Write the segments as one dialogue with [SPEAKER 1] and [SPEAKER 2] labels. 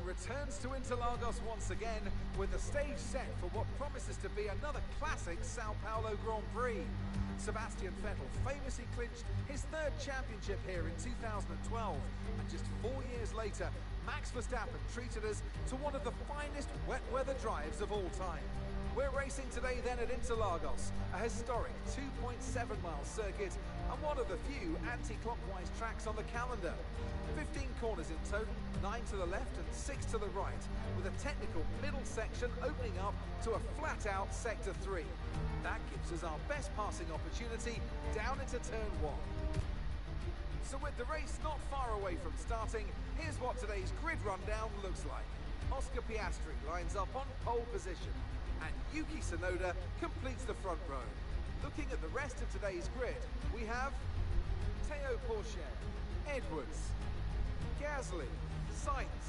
[SPEAKER 1] returns to Interlagos once again with the stage set for what promises to be another classic Sao Paulo Grand Prix. Sebastian Vettel famously clinched his third championship here in 2012, and just 4 years later, Max Verstappen treated us to one of the finest wet weather drives of all time. We're racing today then at Interlagos, a historic 2.7-mile circuit and one of the few anti-clockwise tracks on the calendar. 15 corners in total, 9 to the left and 6 to the right, with a technical middle section opening up to a flat-out Sector 3. That gives us our best passing opportunity down into Turn 1. So with the race not far away from starting, here's what today's grid rundown looks like. Oscar Piastri lines up on pole position, and Yuki Tsunoda completes the front row. Looking at the rest of today's grid, we have Théo Pourchaire, Edwards, Gasly, Sainz,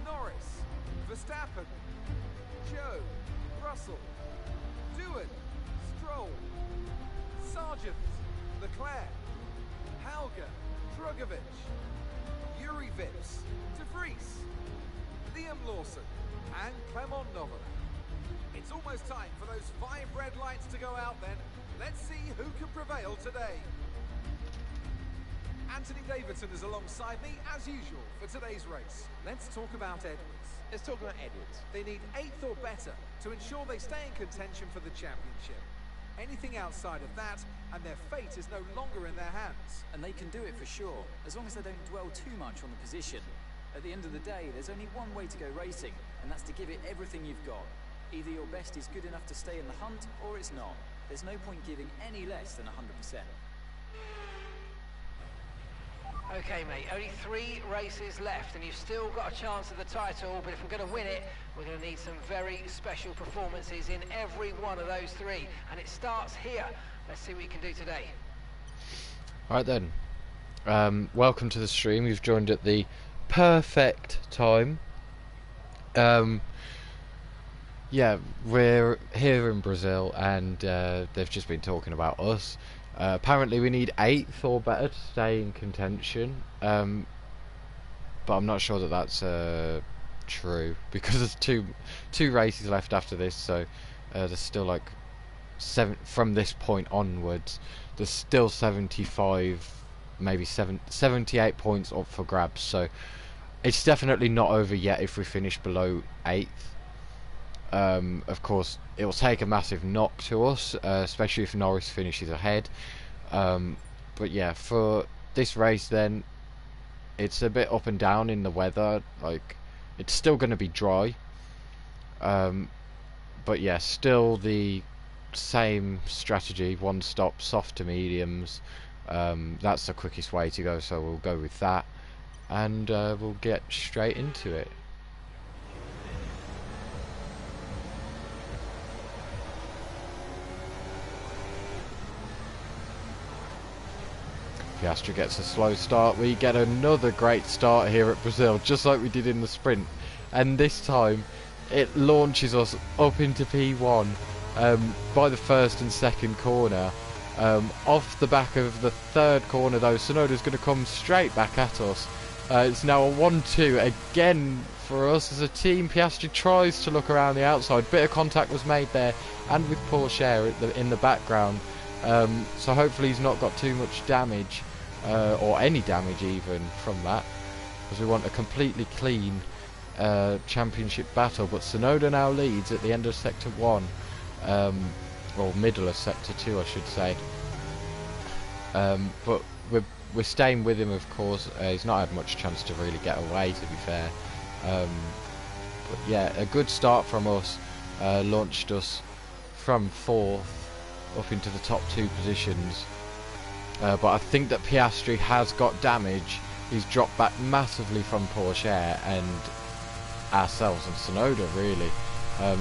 [SPEAKER 1] Norris, Verstappen, Zhou, Russell, Doohan, Stroll, Sargent, Leclerc, Halger, Drugovich, Yuri Vips, De Vries, Liam Lawson, and Clement Novel. It's almost time for those 5 red lights to go out then. Let's see who can prevail today. Anthony Davidson is alongside me, as usual, for today's race. Let's talk about Edwards.
[SPEAKER 2] Let's talk about Edwards.
[SPEAKER 1] They need 8th or better to ensure they stay in contention for the championship. Anything outside of that, and their fate is no longer in their hands.
[SPEAKER 3] And they can do it for sure, as long as they don't dwell too much on the position. At the end of the day, there's only one way to go racing, and that's to give it everything you've got. Either your best is good enough to stay in the hunt, or it's not. There's no point giving any less than 100%.
[SPEAKER 2] Okay, mate, only 3 races left, and you've still got a chance at the title, but if we're going to win it, we're going to need some very special performances in every one of those 3, and it starts here. Let's see what you can do today.
[SPEAKER 4] Right then, welcome to the stream. You've joined at the perfect time. Yeah, we're here in Brazil, and they've just been talking about us. Apparently we need 8th or better to stay in contention, but I'm not sure that that's true, because there's two races left after this, so there's still like 7 from this point onwards. There's still 75, maybe 78 points up for grabs, so it's definitely not over yet if we finish below 8th. Of course, it will take a massive knock to us, especially if Norris finishes ahead. But yeah, for this race then, it's a bit up and down in the weather. Like, it's still going to be dry. But yeah, still the same strategy, 1 stop, soft to mediums. That's the quickest way to go, so we'll go with that. And we'll get straight into it. Piastri gets a slow start. We get another great start here at Brazil, just like we did in the sprint, and this time it launches us up into P1 by the 1st and 2nd corner. Off the back of the 3rd corner though, Tsunoda's going to come straight back at us. It's now a 1-2 again for us as a team. Piastri tries to look around the outside. Bit of contact was made there, and with Pourchaire in the background, so hopefully he's not got too much damage. Or any damage even from that, because we want a completely clean championship battle. But Tsunoda now leads at the end of Sector 1, or middle of Sector 2 I should say. But we're staying with him, of course. He's not had much chance to really get away, to be fair. But yeah, a good start from us, launched us from 4th up into the top 2 positions. But I think that Piastri has got damage. He's dropped back massively from Pourchaire and ourselves and Tsunoda, really.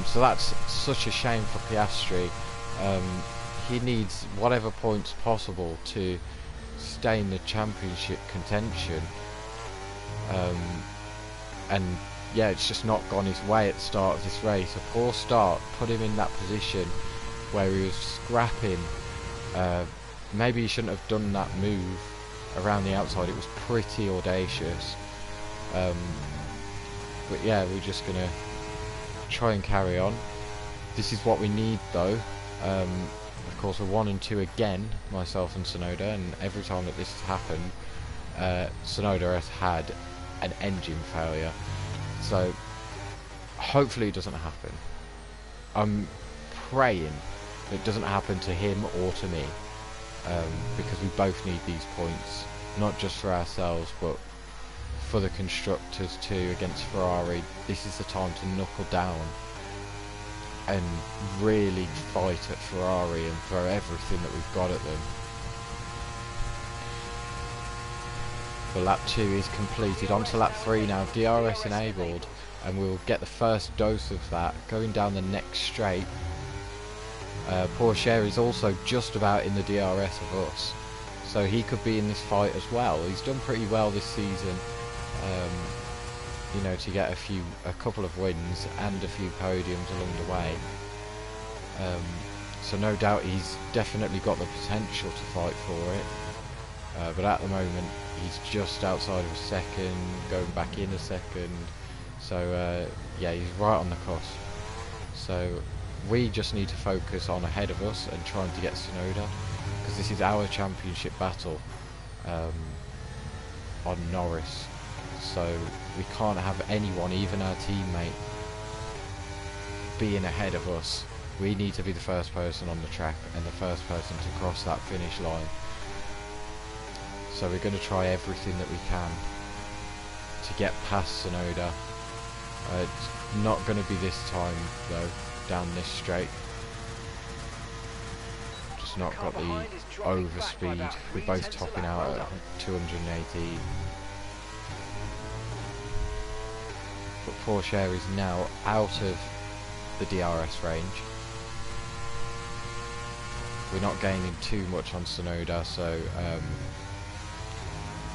[SPEAKER 4] So that's such a shame for Piastri. He needs whatever points possible to stay in the championship contention. And yeah, it's just not gone his way at the start of this race. A poor start put him in that position where he was scrapping. Maybe he shouldn't have done that move around the outside. It was pretty audacious. But yeah, we're just gonna try and carry on. This is what we need though. Of course we're 1 and 2 again, myself and Sonoda, and every time that this has happened, Sonoda has had an engine failure. So hopefully it doesn't happen. I'm praying it doesn't happen to him or to me, because we both need these points, not just for ourselves but for the constructors too against Ferrari. This is the time to knuckle down and really fight at Ferrari and throw everything that we've got at them. But lap 2 is completed. On to lap 3 now, DRS enabled, and we'll get the first dose of that going down the next straight. Pourchaire is also just about in the DRS of us, so he could be in this fight as well. He's done pretty well this season, you know, to get a couple of wins and a few podiums along the way. So no doubt he's definitely got the potential to fight for it. But at the moment he's just outside of a second, going back in a second. So yeah, he's right on the cusp. So we just need to focus on ahead of us and trying to get Tsunoda, because this is our championship battle on Norris. So we can't have anyone, even our teammate, being ahead of us. We need to be the first person on the track and the first person to cross that finish line. So we're going to try everything that we can to get past Tsunoda. It's not going to be this time though, down this straight. Just not got the overspeed. We're both topping out at 218. But Pourchaire is now out of the DRS range. We're not gaining too much on Tsunoda, so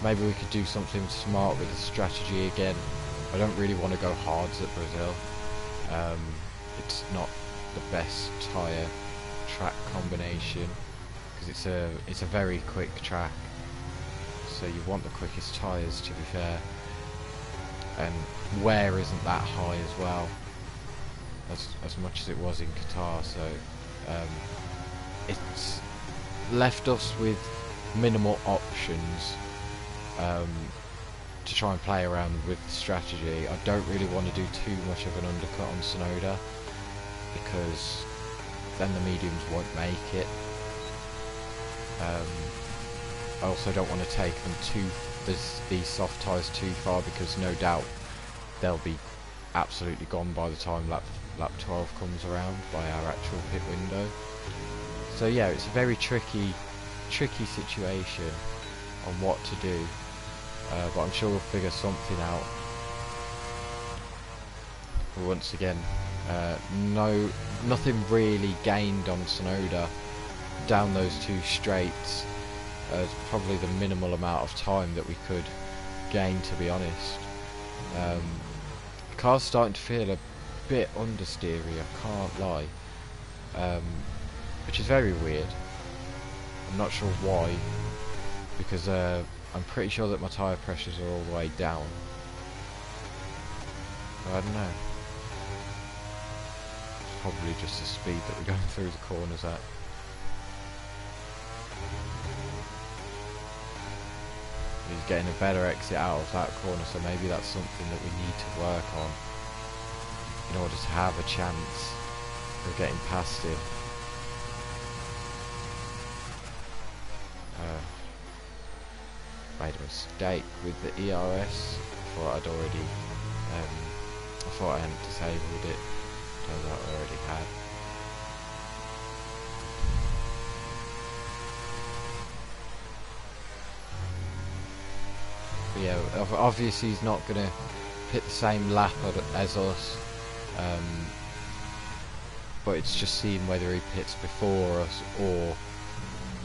[SPEAKER 4] maybe we could do something smart with the strategy again. I don't really want to go hards at Brazil. It's not the best tyre track combination, because it's a very quick track, so you want the quickest tyres, to be fair, and wear isn't that high as well as much as it was in Qatar, so it's left us with minimal options to try and play around with the strategy. I don't really want to do too much of an undercut on Tsunoda, because then the mediums won't make it. I also don't want to take them these soft tyres too far, because no doubt they'll be absolutely gone by the time lap 12 comes around, by our actual pit window. So yeah, it's a very tricky situation on what to do, but I'm sure we'll figure something out. But once again, nothing really gained on Tsunoda down those 2 straights. It's probably the minimal amount of time that we could gain, to be honest. The car's starting to feel a bit understeery, I can't lie, which is very weird. I'm not sure why, because I'm pretty sure that my tyre pressures are all the way down. I don't know. It's probably just the speed that we're going through the corners at. He's getting a better exit out of that corner, so maybe that's something that we need to work on in order to have a chance of getting past him. Made a mistake with the ERS. I thought I hadn't disabled it. Turns out I already had. But yeah, obviously he's not going to hit the same lap as us, but it's just seeing whether he pits before us or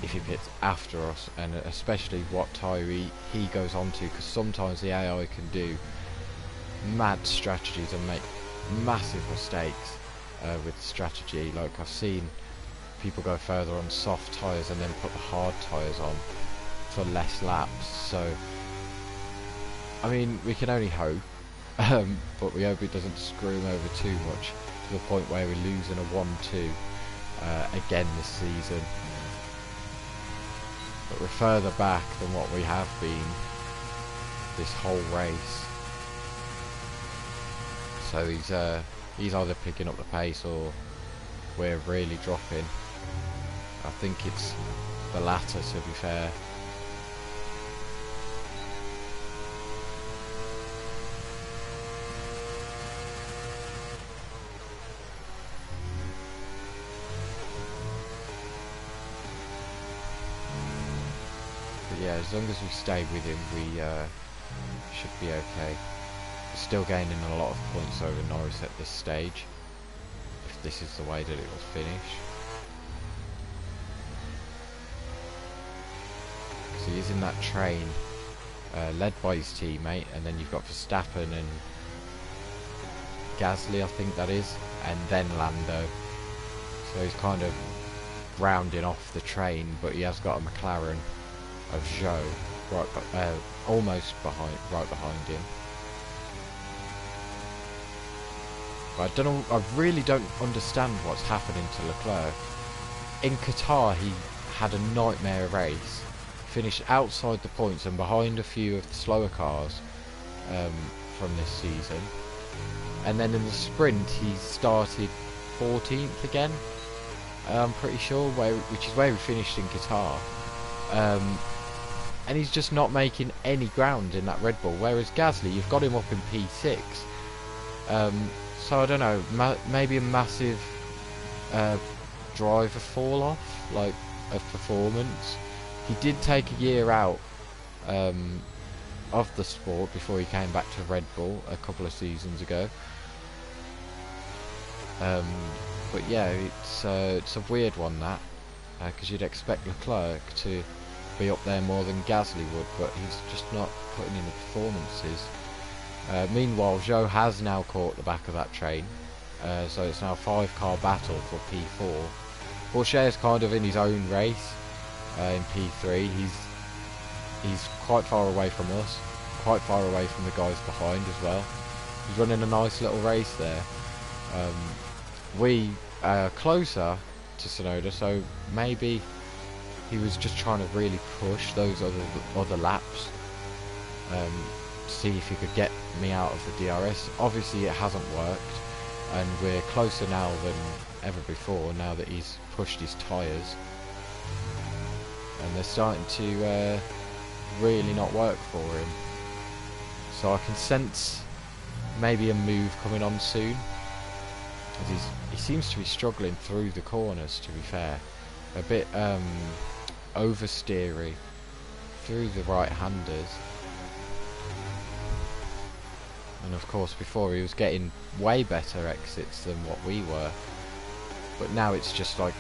[SPEAKER 4] if he pits after us, and especially what tyre he goes on to, because sometimes the AI can do mad strategies and make massive mistakes with strategy. Like, I've seen people go further on soft tyres and then put the hard tyres on for less laps. So I mean, we can only hope, but we hope it doesn't screw him over too much to the point where we're losing a 1-2 again this season. But we're further back than what we have been this whole race. So he's either picking up the pace or we're really dropping. I think it's the latter, to be fair. But yeah, as long as we stay with him, we should be okay. We're still gaining a lot of points over Norris at this stage, if this is the way that it will finish. So he's in that train, led by his teammate, and then you've got Verstappen and Gasly, I think that is, and then Lando. So he's kind of rounding off the train, but he has got a McLaren of Zhou almost right behind him. But I don't know, I really don't understand what's happening to Leclerc. In Qatar he had a nightmare race, finished outside the points and behind a few of the slower cars from this season, and then in the sprint he started 14th again, I'm pretty sure, which is where we finished in Qatar, and he's just not making any ground in that Red Bull, whereas Gasly, you've got him up in P6, so I don't know, maybe a massive driver fall off, like, of performance. He did take a year out of the sport before he came back to Red Bull a couple of seasons ago. But yeah, it's a weird one, that, because you'd expect Leclerc to be up there more than Gasly would, but he's just not putting in the performances. Meanwhile, Zhou has now caught the back of that train, so it's now a 5-car battle for P4. Pourchaire's kind of in his own race in P3. He's quite far away from us, quite far away from the guys behind as well. He's running a nice little race there. We are closer to Tsunoda, so maybe he was just trying to really push those other laps, see if he could get me out of the DRS. Obviously it hasn't worked, and we're closer now than ever before, now that he's pushed his tyres, and they're starting to really not work for him. So I can sense maybe a move coming on soon, because he seems to be struggling through the corners, to be fair, a bit oversteery through the right-handers. And of course before he was getting way better exits than what we were, but now it's just like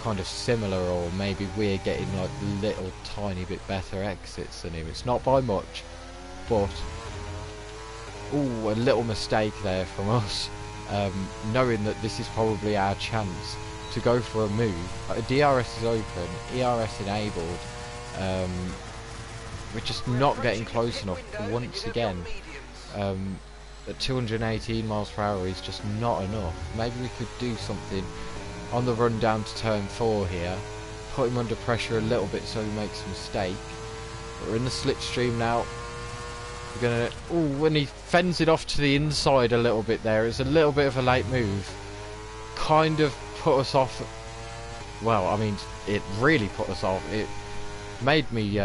[SPEAKER 4] kind of similar, or maybe we're getting like little tiny bit better exits than him. It's not by much, but ooh, a little mistake there from us, knowing that this is probably our chance to go for a move. DRS is open, ERS enabled, we're just not getting close enough once again. At 218 miles per hour is just not enough. Maybe we could do something on the run down to turn 4 here, put him under pressure a little bit so he makes a mistake. But we're in the slipstream now. We're gonna, ooh, when he fends it off to the inside a little bit there, it's a little bit of a late move. Kind of put us off. Well, I mean, it really put us off. It made me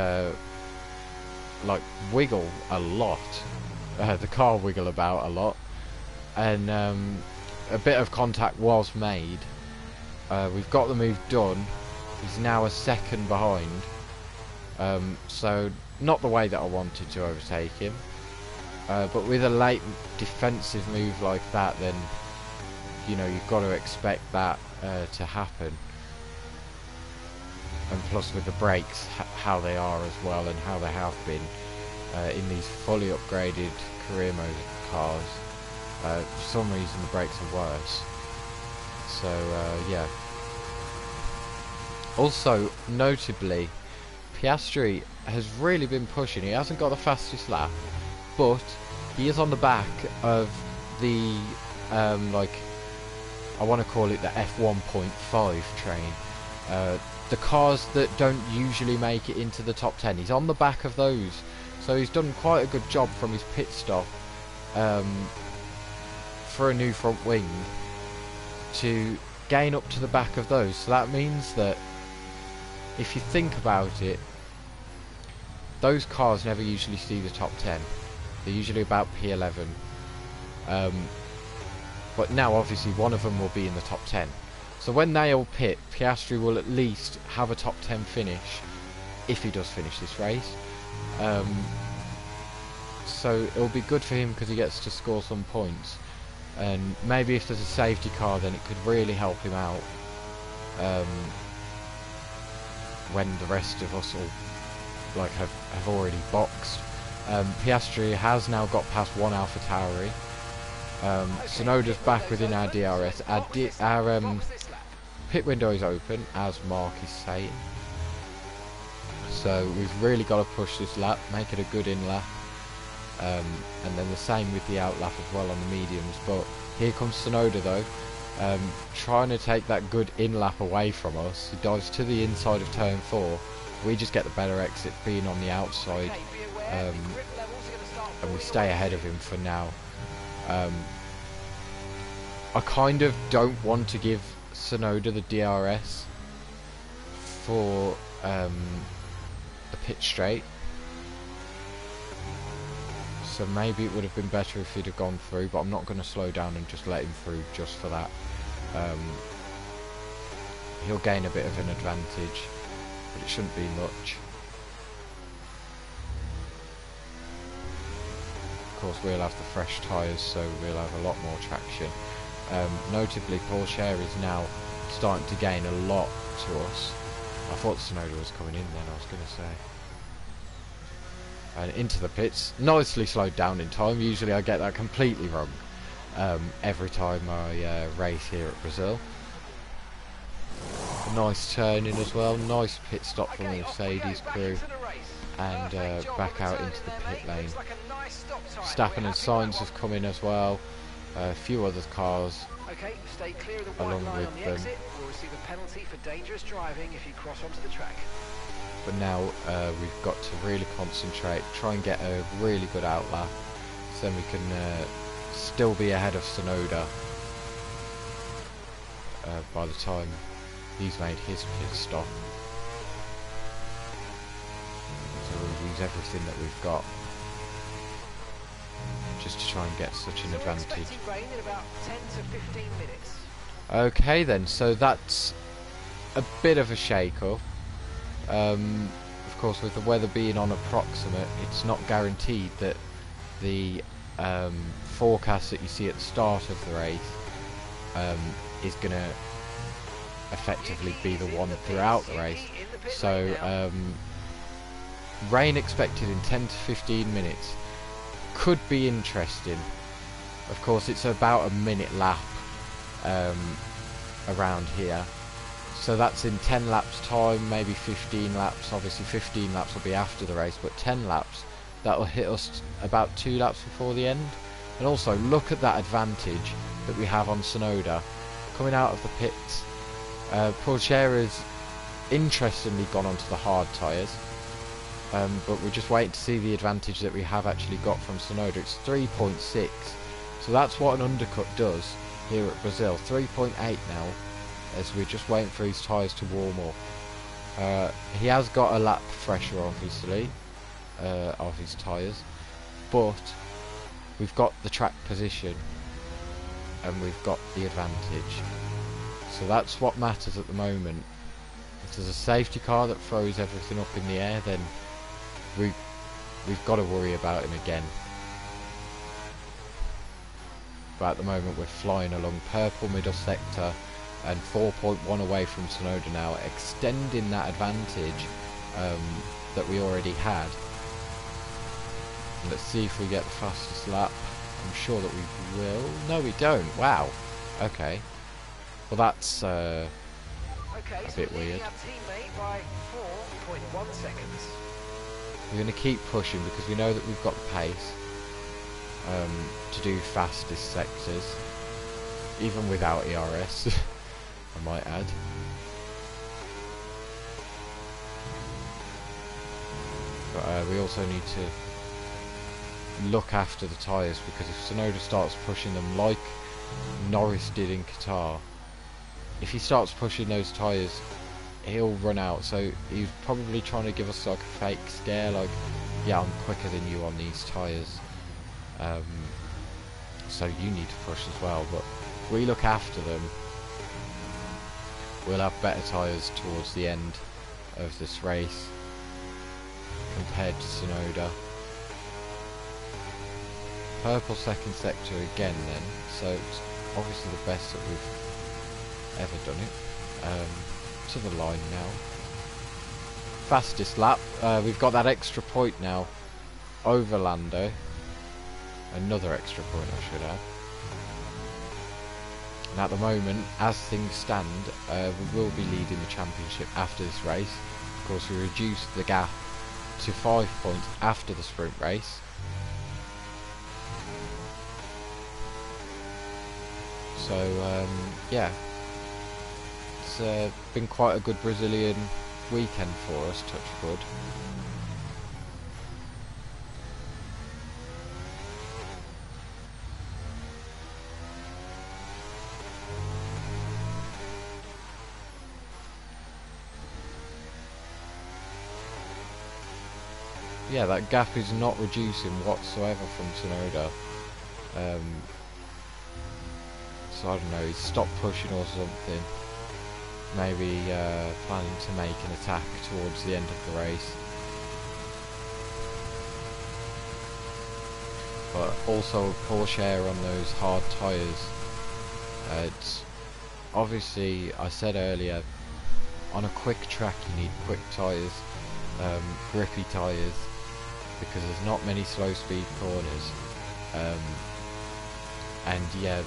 [SPEAKER 4] like wiggle a lot. The car wiggle about a lot, and a bit of contact was made. We've got the move done. He's now a second behind, so not the way that I wanted to overtake him, but with a late defensive move like that, then you know you've got to expect that to happen. And plus with the brakes, how they are as well, and how they have been in these fully upgraded career mode cars, for some reason the brakes are worse. So yeah. Also, notably, Piastri has really been pushing. He hasn't got the fastest lap, but he is on the back of the like, I want to call it the F1.5 train, the cars that don't usually make it into the top 10. He's on the back of those, so he's done quite a good job from his pit stop for a new front wing to gain up to the back of those. So that means that if you think about it, those cars never usually see the top 10. They're usually about P11. But now obviously one of them will be in the top 10. So when they all pit, Piastri will at least have a top 10 finish, if he does finish this race. So it'll be good for him because he gets to score some points. And maybe if there's a safety car, then it could really help him out when the rest of us all like have already boxed. Piastri has now got past one AlphaTauri. Tsunoda's back within our DRS. Our pit window is open, as Mark is saying. So we've really got to push this lap, make it a good in lap. And then the same with the out lap as well on the mediums. But here comes Tsunoda though, trying to take that good in lap away from us. He dives to the inside of turn 4. We just get the better exit being on the outside, and we stay ahead of him for now. I kind of don't want to give Tsunoda the DRS for the pit straight, so maybe it would have been better if he'd have gone through, but I'm not going to slow down and just let him through just for that. He'll gain a bit of an advantage, but it shouldn't be much. Of course we'll have the fresh tyres, so we'll have a lot more traction. Notably, Pourchaire is now starting to gain a lot to us. I thought Tsunoda was coming in then, I was going to say. And into the pits, nicely slowed down in time. Usually I get that completely wrong every time I race here at Brazil. A nice turn in as well, nice pit stop from the Mercedes crew, and back out into the pit lane. Verstappen and Sainz have come in as well, a few other cars
[SPEAKER 2] stay clear of the
[SPEAKER 4] along
[SPEAKER 2] white line
[SPEAKER 4] with
[SPEAKER 2] on the
[SPEAKER 4] them.
[SPEAKER 2] exit. You'll receive a penalty for dangerous driving if you cross onto the track.
[SPEAKER 4] But now we've got to really concentrate, try and get a really good outlap, so then we can still be ahead of Tsunoda by the time he's made his pit stop. So we'll use everything that we've got just to try and get such an advantage.
[SPEAKER 2] Rain in about 10 to 15 minutes.
[SPEAKER 4] Okay then, so that's a bit of a shake-up. Of course, with the weather being on approximate, it's not guaranteed that the forecast that you see at the start of the race is going to effectively be the one throughout the race. So rain expected in 10 to 15 minutes. Could be interesting. Of course, it's about a minute lap around here, so that's in 10 laps time, maybe 15 laps. Obviously 15 laps will be after the race, but 10 laps, that will hit us about 2 laps before the end. And also look at that advantage that we have on Tsunoda coming out of the pits. Pourchaire has interestingly gone onto the hard tyres, but we're just waiting to see the advantage that we have actually got from Tsunoda. It's 3.6, so that's what an undercut does here at Brazil. 3.8 now, as we're just waiting for his tyres to warm up. He has got a lap pressure obviously of his tyres, but we've got the track position and we've got the advantage, so that's what matters at the moment. If there's a safety car that throws everything up in the air, then we've got to worry about him again. But at the moment we're flying along purple middle sector and 4.1 away from Tsunoda now, extending that advantage that we already had. Let's see if we get the fastest lap. I'm sure that we will. No, we don't. Wow. Okay. Well, that's a bit weird.
[SPEAKER 2] By 4.1 seconds.
[SPEAKER 4] We're going to keep pushing because we know that we've got the pace. to do fastest sectors, even without ERS, I might add. But we also need to look after the tyres, because if Tsunoda starts pushing them like Norris did in Qatar, if he starts pushing those tyres, he'll run out. So he's probably trying to give us like a fake scare, like, yeah, I'm quicker than you on these tyres, so you need to push as well. But if we look after them, we'll have better tyres towards the end of this race compared to Tsunoda. Purple second sector again then, so it's obviously the best that we've ever done it. To the line now. Fastest lap, we've got that extra point now over Lando. Another extra point, I should add. And at the moment, as things stand, we will be leading the championship after this race. Of course, we reduced the gap to 5 points after the sprint race. So, yeah, it's been quite a good Brazilian weekend for us, touch wood. Yeah, that gap is not reducing whatsoever from Tsunoda. So I don't know, he's stopped pushing or something. Maybe planning to make an attack towards the end of the race. But also Porsche on those hard tyres. It's obviously, I said earlier, on a quick track you need quick tyres, grippy tyres, because there's not many slow speed corners. And yeah,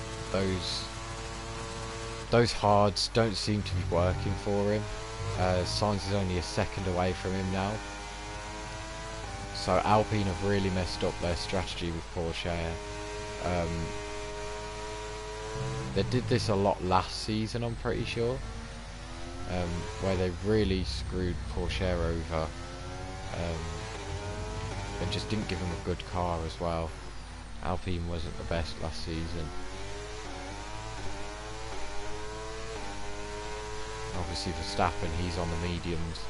[SPEAKER 4] those hards don't seem to be working for him. Sainz is only a second away from him now. So Alpine have really messed up their strategy with Porsche. They did this a lot last season, I'm pretty sure, where they really screwed Porsche over, and just didn't give him a good car as well. Alpine wasn't the best last season. Obviously Verstappen, he's on the mediums,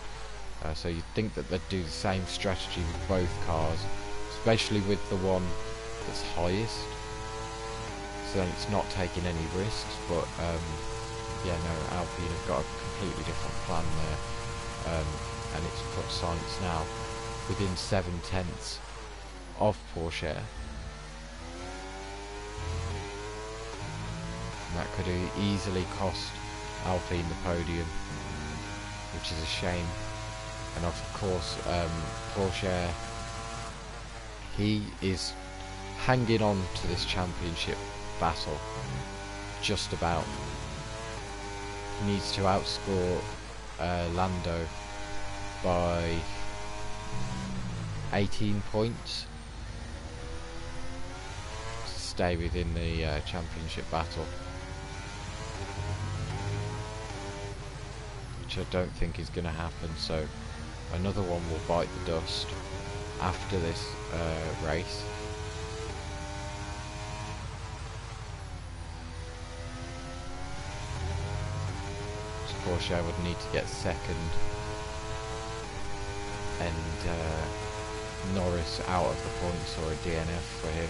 [SPEAKER 4] so you'd think that they'd do the same strategy with both cars, especially with the one that's highest, so then it's not taking any risks. But yeah, no, Alpine have got a completely different plan there, and it's put Sainz now within 7/10 of Porsche, and that could easily cost Alpine the podium, which is a shame. And of course Porsche, he is hanging on to this championship battle just about. He needs to outscore Lando by 18 points to stay within the championship battle, which I don't think is going to happen. So another one will bite the dust after this race. So Porsche would need to get second, and Norris out of the points, or a DNF for him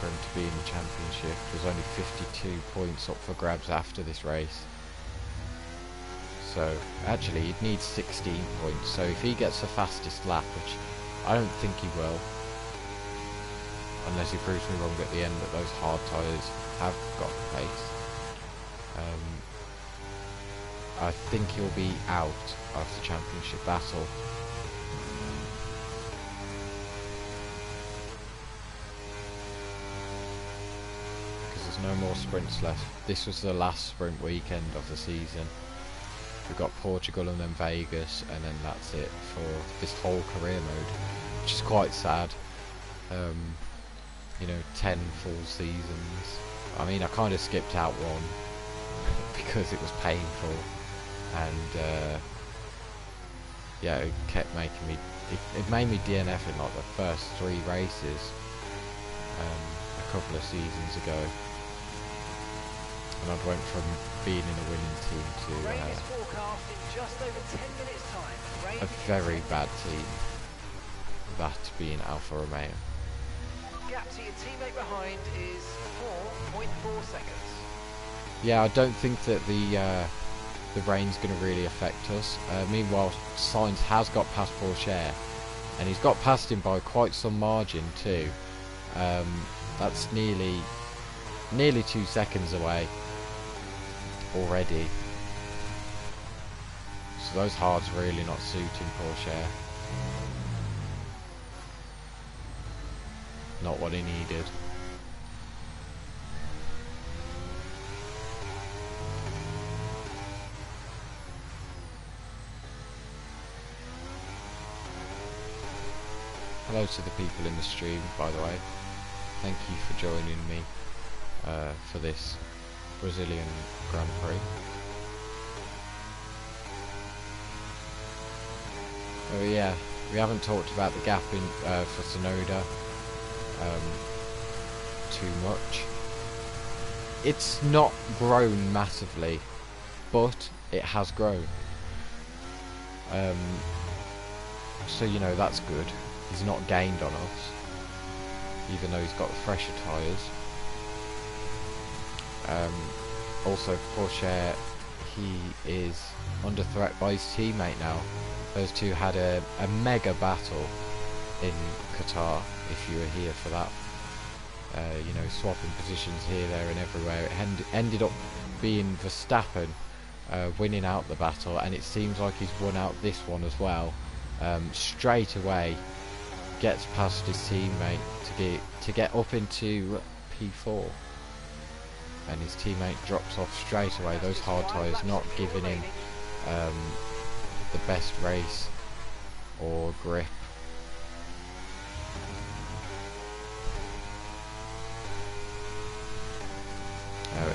[SPEAKER 4] to be in the championship. There's only 52 points up for grabs after this race. So actually he'd need 16 points, so if he gets the fastest lap, which I don't think he will, unless he proves me wrong at the end that those hard tyres have got pace, I think he'll be out of the championship battle. Because there's no more sprints left. This was the last sprint weekend of the season. We've got Portugal and then Vegas, and then that's it for this whole career mode, which is quite sad. you know, 10 full seasons. I mean, I kind of skipped out one because it was painful, and yeah, it kept making me. It made me DNF in like the first 3 races a couple of seasons ago, and I went from being in a winning team to
[SPEAKER 2] Rain is forecast in just over 10 minutes time. Rain
[SPEAKER 4] a very bad team, that being Alfa Romeo.
[SPEAKER 2] Gap to your teammate behind is 4.4 seconds.
[SPEAKER 4] Yeah, I don't think that the rain's going to really affect us. Meanwhile, Sainz has got past Pourchaire, and he's got past him by quite some margin too. That's nearly 2 seconds away already. So those hards really not suiting Pourchaire. Not what he needed. Hello to the people in the stream, by the way. Thank you for joining me for this Brazilian Grand Prix. Oh yeah, we haven't talked about the gap in for Tsunoda too much. It's not grown massively, but it has grown. So you know, that's good. He's not gained on us, even though he's got fresher tyres. Also, Pourchaire, he is under threat by his teammate now. Those two had a mega battle in Qatar, if you were here for that. You know, swapping positions here, there and everywhere. It ended up being Verstappen winning out the battle, and it seems like he's won out this one as well. Straight away gets past his teammate to get up into P4, and his teammate drops off straight away. Those hard tyres not giving him the best race or grip.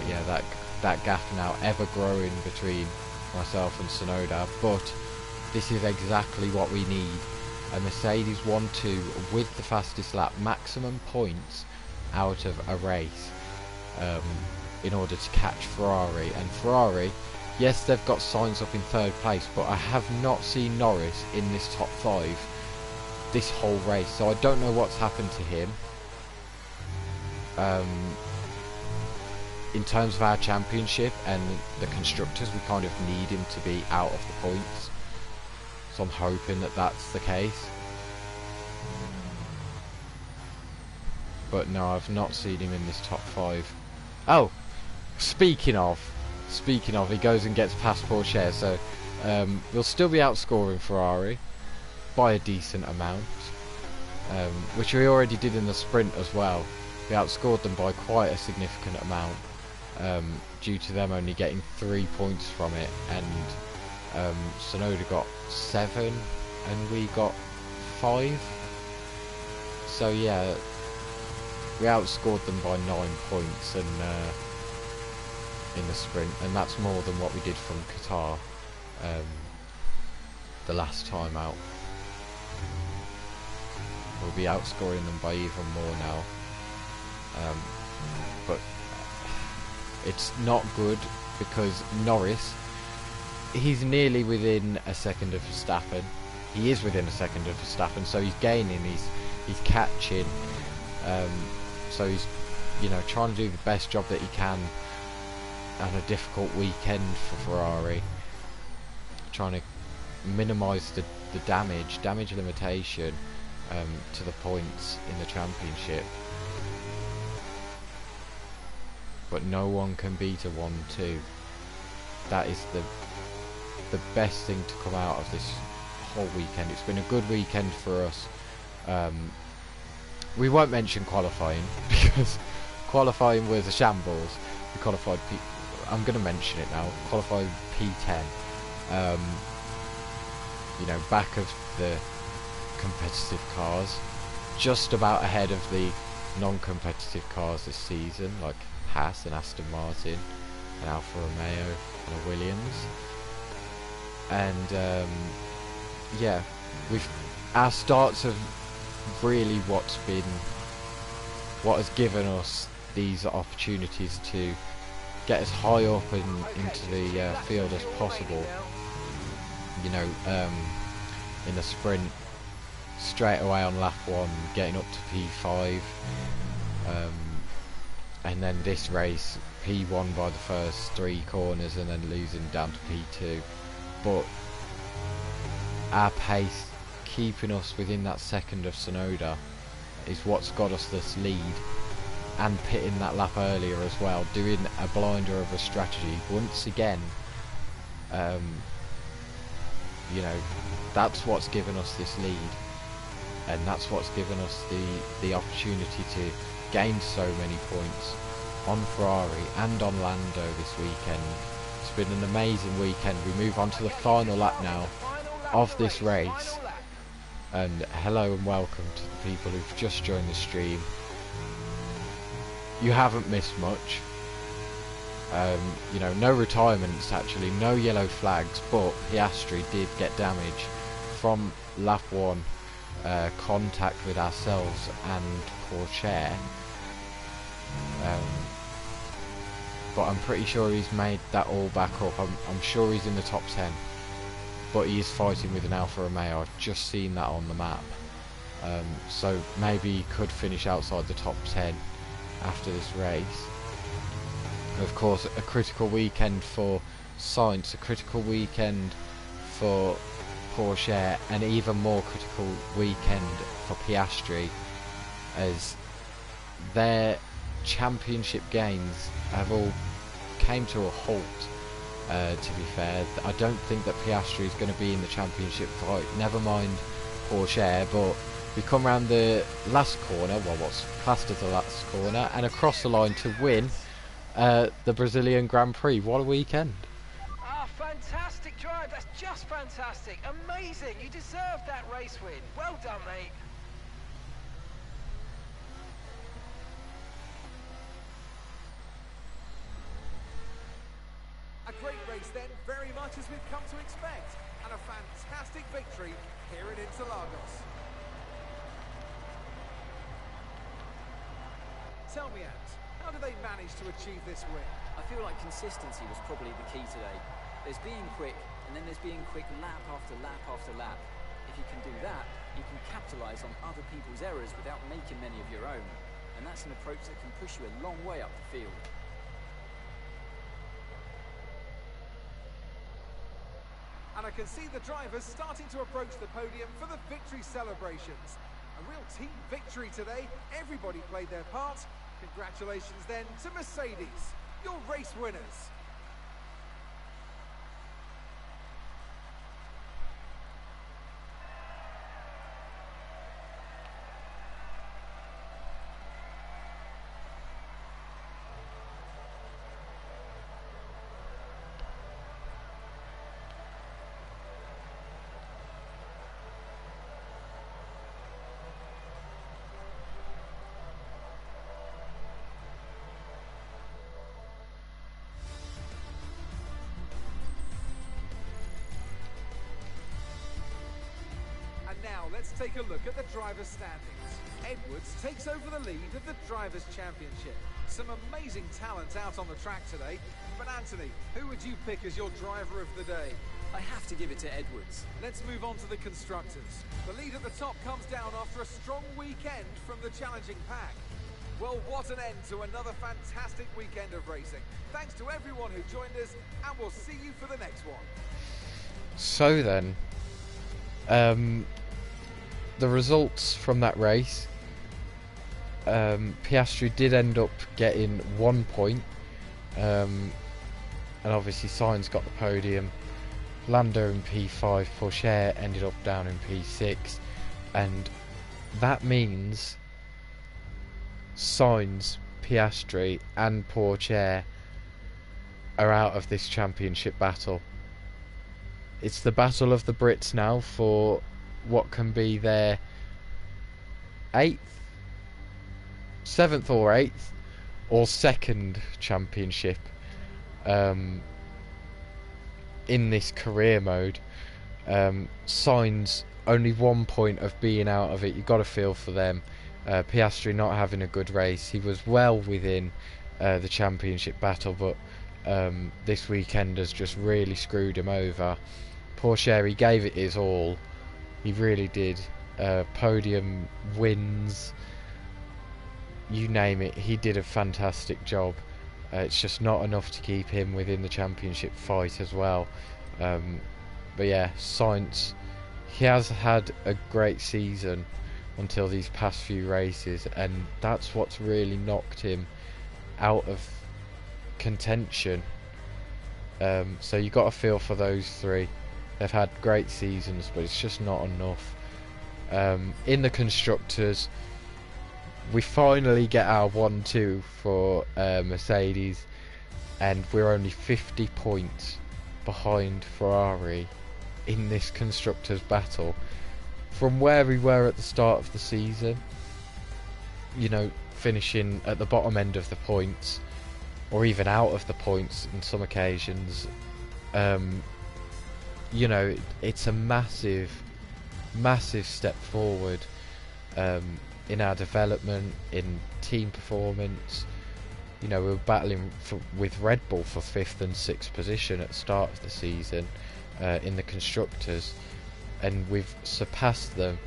[SPEAKER 4] Yeah, that gap now ever growing between myself and Tsunoda, but this is exactly what we need. A Mercedes 1-2 with the fastest lap, maximum points out of a race, in order to catch Ferrari. And Ferrari, yes, they've got Sainz up in 3rd place, but I have not seen Norris in this top 5 this whole race, so I don't know what's happened to him. In terms of our championship and the constructors, we kind of need him to be out of the points. So I'm hoping that that's the case. But no, I've not seen him in this top 5. Oh, speaking of, he goes and gets past Pourchaire, so we'll still be outscoring Ferrari by a decent amount, which we already did in the sprint as well. We outscored them by quite a significant amount, due to them only getting 3 points from it, and Tsunoda got 7 and we got 5. So yeah, we outscored them by 9 points and in the sprint, and that's more than what we did from Qatar the last time out. We'll be outscoring them by even more now, but it's not good because Norris, he's nearly within a second of Verstappen. He is within a second of Verstappen, so he's gaining, he's catching, so he's, you know, trying to do the best job that he can on a difficult weekend for Ferrari, trying to minimise the damage limitation to the points in the championship. But no one can beat a 1-2. That is the best thing to come out of this whole weekend. It's been a good weekend for us. We won't mention qualifying because qualifying was a shambles. We qualified I'm going to mention it now. Qualified P10. You know, back of the competitive cars. just about ahead of the non-competitive cars this season, like Haas and Aston Martin and Alfa Romeo and a Williams. And yeah, our starts have really what has given us these opportunities to get as high up into the field as possible. You know, in the sprint, straight away on lap 1, getting up to P5, and then this race, P1 by the first 3 corners and then losing down to P2. But our pace, keeping us within that second of Tsunoda, is what's got us this lead, and pitting that lap earlier as well, doing a blinder of a strategy once again. You know, that's what's given us this lead, and that's what's given us the opportunity to gain so many points on Ferrari and on Lando this weekend. It's been an amazing weekend. We move on to the final lap now of this race, and hello and welcome to the people who've just joined the stream. You haven't missed much. You know, no retirements actually, no yellow flags, but Piastri did get damage from lap 1, contact with ourselves and Pourchaire. But I'm pretty sure he's made that all back up. I'm sure he's in the top 10, but he is fighting with an Alfa Romeo. I've just seen that on the map, so maybe he could finish outside the top 10 after this race. Of course, a critical weekend for Sainz, a critical weekend for Pourchaire, and even more critical weekend for Piastri, as their championship gains have all came to a halt. To be fair, I don't think that Piastri is going to be in the championship fight, never mind Pourchaire. But we come round the last corner, well, what's classed as the last corner, and across the line to win the Brazilian Grand Prix. What a weekend.
[SPEAKER 2] Ah, fantastic drive. That's just fantastic. Amazing. You deserved that race win. Well done, mate.
[SPEAKER 1] A great race then, very much as we've come to expect, and a fantastic victory here in Interlagos. Tell me, Ant, how did they manage to achieve this win?
[SPEAKER 3] I feel like consistency was probably the key today. There's being quick, and then there's being quick lap after lap after lap. If you can do that, you can capitalise on other people's errors without making many of your own. And that's an approach that can push you a long way up the field.
[SPEAKER 1] And I can see the drivers starting to approach the podium for the victory celebrations. A real team victory today. Everybody played their part. Congratulations then to Mercedes, your race winners. Now let's take a look at the drivers' standings. Edwards takes over the lead of the Drivers' Championship. Some amazing talent out on the track today. But Anthony, who would you pick as your driver of the day?
[SPEAKER 3] I have to give it to Edwards.
[SPEAKER 1] Let's move on to the constructors. The lead at the top comes down after a strong weekend from the challenging pack. Well, what an end to another fantastic weekend of racing. Thanks to everyone who joined us, and we'll see you for the next one.
[SPEAKER 4] So then, the results from that race, Piastri did end up getting 1 point, and obviously Sainz got the podium. Lando in P5, Pourchaire ended up down in P6, and that means Sainz, Piastri and Pourchaire are out of this championship battle. It's the battle of the Brits now for what can be their eighth, 7th or 8th, or 2nd championship in this career mode. Sainz only 1 point of being out of it. You've got to feel for them. Piastri not having a good race. He was well within the championship battle, but this weekend has just really screwed him over. Porsche, he gave it his all. He really did. Podium wins, you name it, he did a fantastic job. It's just not enough to keep him within the championship fight as well. But yeah, Sainz, he has had a great season until these past few races, and that's what's really knocked him out of contention. So you got to feel for those three. They've had great seasons, but it's just not enough. In the constructors, we finally get our 1-2 for Mercedes, and we're only 50 points behind Ferrari in this constructors battle from where we were at the start of the season. You know, finishing at the bottom end of the points, or even out of the points in some occasions. You know, it's a massive step forward in our development, in team performance. You know, we were battling with Red Bull for 5th and 6th position at the start of the season in the constructors, and we've surpassed them.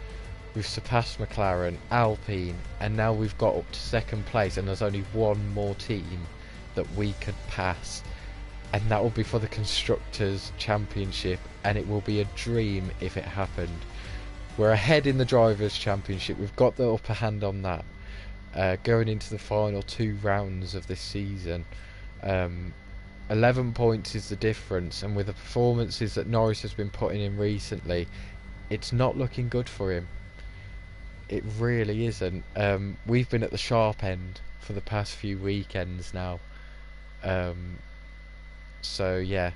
[SPEAKER 4] We've surpassed McLaren, Alpine, and now we've got up to 2nd place, and there's only one more team that we could pass, and that will be for the Constructors' Championship, and it will be a dream if it happened. We're ahead in the Drivers' Championship. We've got the upper hand on that. Going into the final 2 rounds of this season, 11 points is the difference, and with the performances that Norris has been putting in recently, it's not looking good for him. It really isn't. We've been at the sharp end for the past few weekends now. So yeah.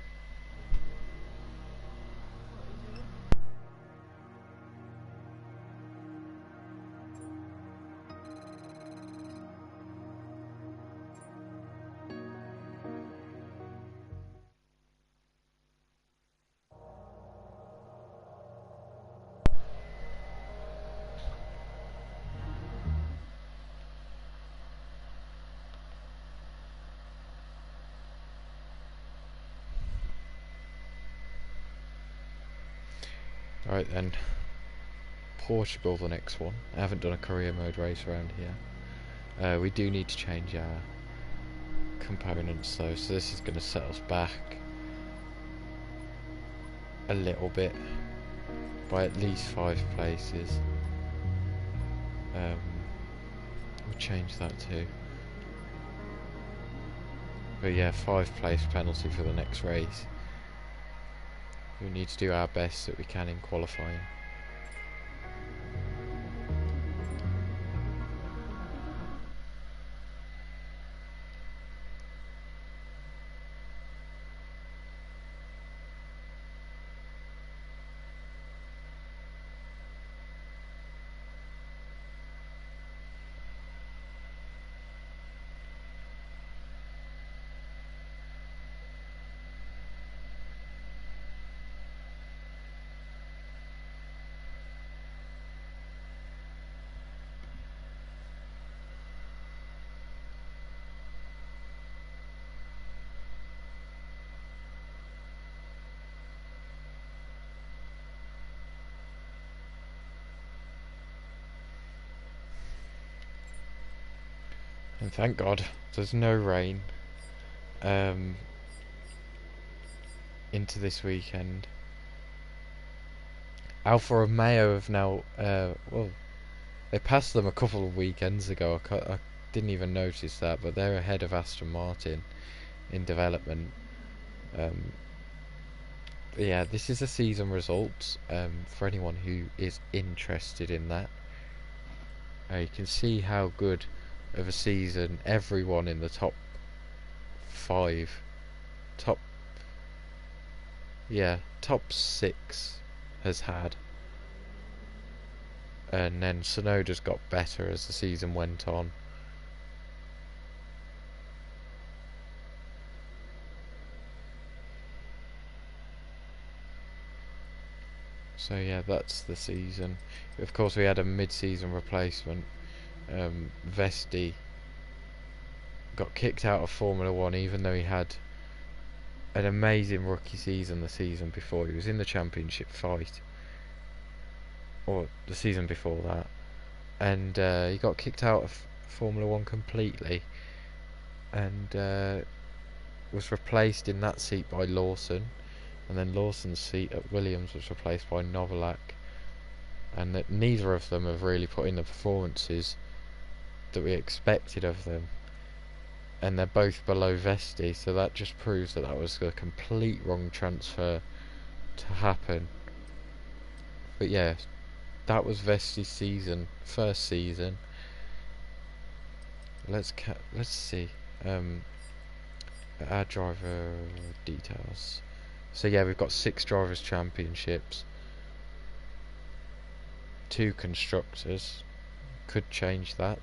[SPEAKER 4] Right then, Portugal the next one. I haven't done a career mode race around here. We do need to change our components though, so this is going to set us back a little bit by at least 5 places. We'll change that too. But yeah, 5 place penalty for the next race. We need to do our best that we can in qualifying. And thank God there's no rain into this weekend. Alfa Romeo have now, well, they passed them a couple of weekends ago. I didn't even notice that, but they're ahead of Aston Martin in development. Yeah, this is a season results for anyone who is interested in that. You can see how good of a season everyone in the top 6 has had. and then Tsunoda's got better as the season went on. So yeah, that's the season. Of course, we had a mid-season replacement. Vesti got kicked out of Formula 1 even though he had an amazing rookie season the season before. He was in the championship fight, or the season before that, and he got kicked out of Formula 1 completely, and was replaced in that seat by Lawson, and then Lawson's seat at Williams was replaced by Novalak, and that neither of them have really put in the performances that we expected of them, and they're both below Vesti, so that just proves that that was a complete wrong transfer to happen. But yeah, that was Vesti's season, first season. Let's see our driver details. So yeah, we've got 6 drivers' championships, 2 constructors. Could change that.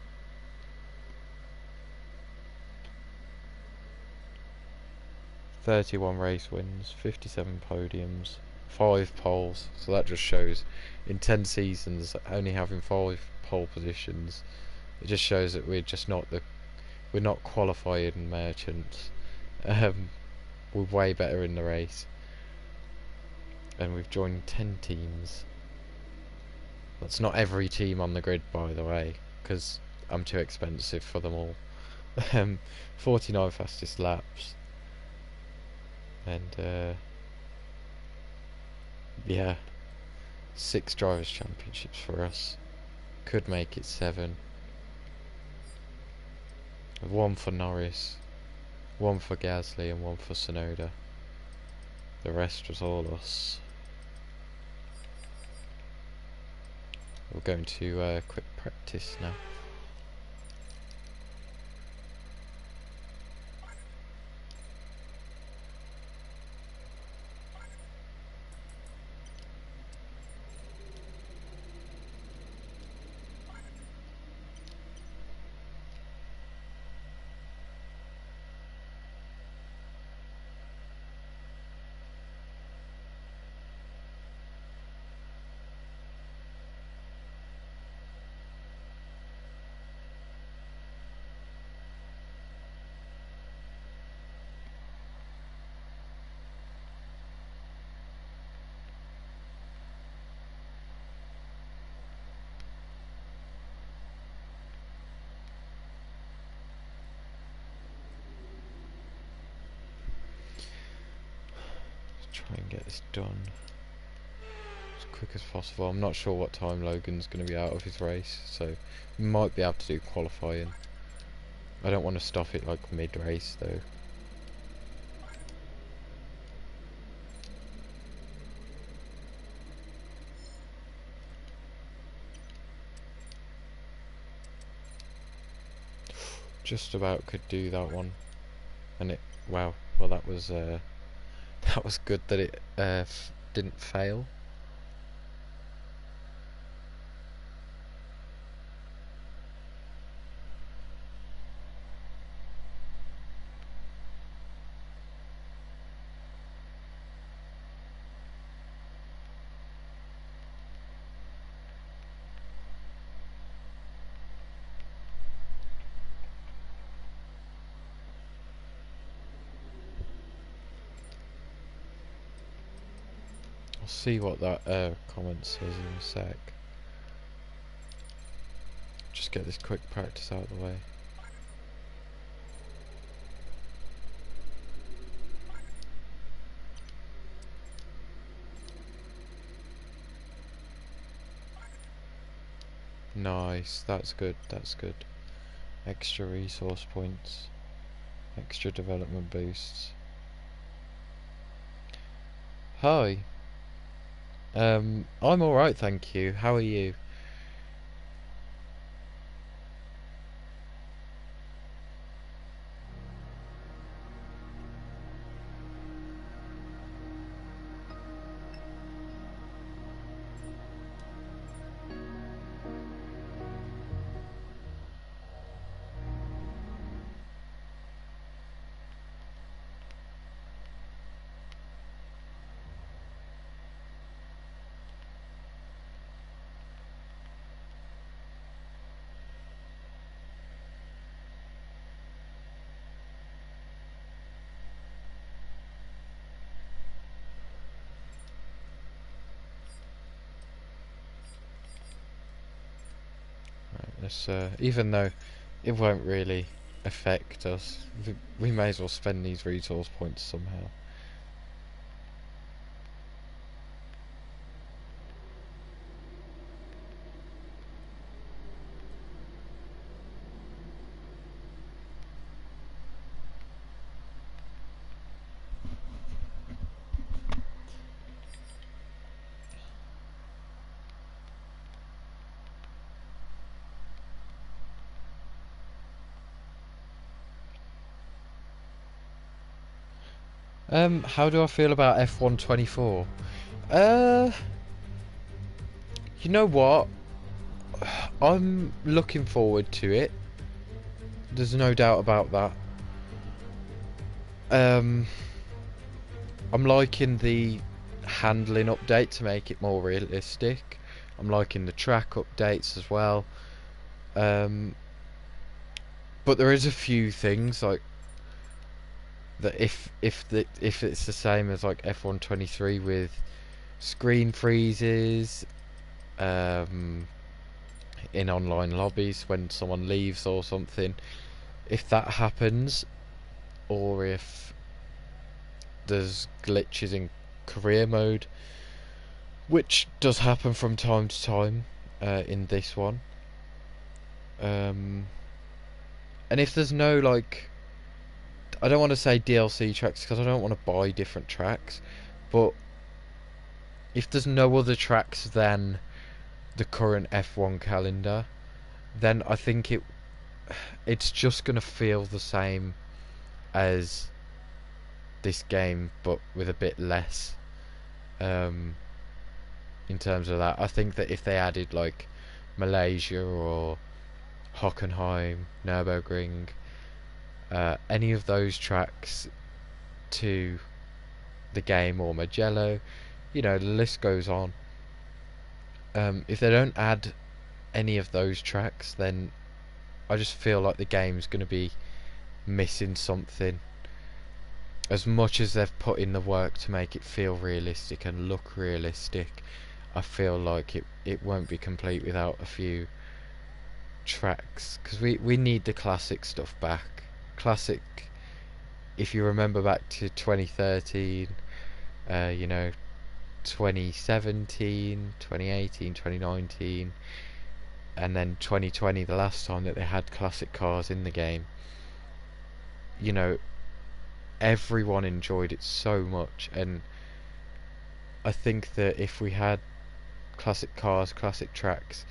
[SPEAKER 4] "31 race wins, 57 podiums, 5 poles." So that just shows, in 10 seasons, only having 5 pole positions, it just shows that we're not qualifying merchants. We're way better in the race, and we've joined 10 teams. That's not every team on the grid, by the way, because I'm too expensive for them all. 49 fastest laps, and yeah, 6 drivers' championships for us. Could make it 7. 1 for Norris, 1 for Gasly, and 1 for Tsunoda. The rest was all us. We're going to quick practice now. Try and get this done as quick as possible. I'm not sure what time Logan's going to be out of his race, so we might be able to do qualifying. I don't want to stop it like mid-race though. Just about could do that one, and wow, well that was good that it didn't fail. I'll see what that comment says in a sec. Just get this quick practice out of the way. Nice, that's good, that's good. Extra resource points, extra development boosts. Hi. I'm alright, thank you. How are you? Even though it won't really affect us, we may as well spend these resource points somehow. How do I feel about F124? You know what? I'm looking forward to it. There's no doubt about that. I'm liking the handling update to make it more realistic. I'm liking the track updates as well. But there is a few things like that if it's the same as like F123 with screen freezes in online lobbies when someone leaves or something, if that happens, or if there's glitches in career mode, which does happen from time to time in this one, and if there's no, like, I don't want to say DLC tracks because I don't want to buy different tracks, but if there's no other tracks than the current F1 calendar, then I think it's just going to feel the same as this game, but with a bit less in terms of that. I think that if they added like Malaysia or Hockenheim, Nürburgring, any of those tracks to the game, or Mugello, you know, the list goes on. If they don't add any of those tracks, then I just feel like the game's going to be missing something. As much as they've put in the work to make it feel realistic and look realistic, I feel like it won't be complete without a few tracks, because we need the classic stuff back. Classic, if you remember back to 2013, you know, 2017, 2018, 2019, and then 2020, the last time that they had classic cars in the game, you know, everyone enjoyed it so much. And I think that if we had classic cars, classic tracks,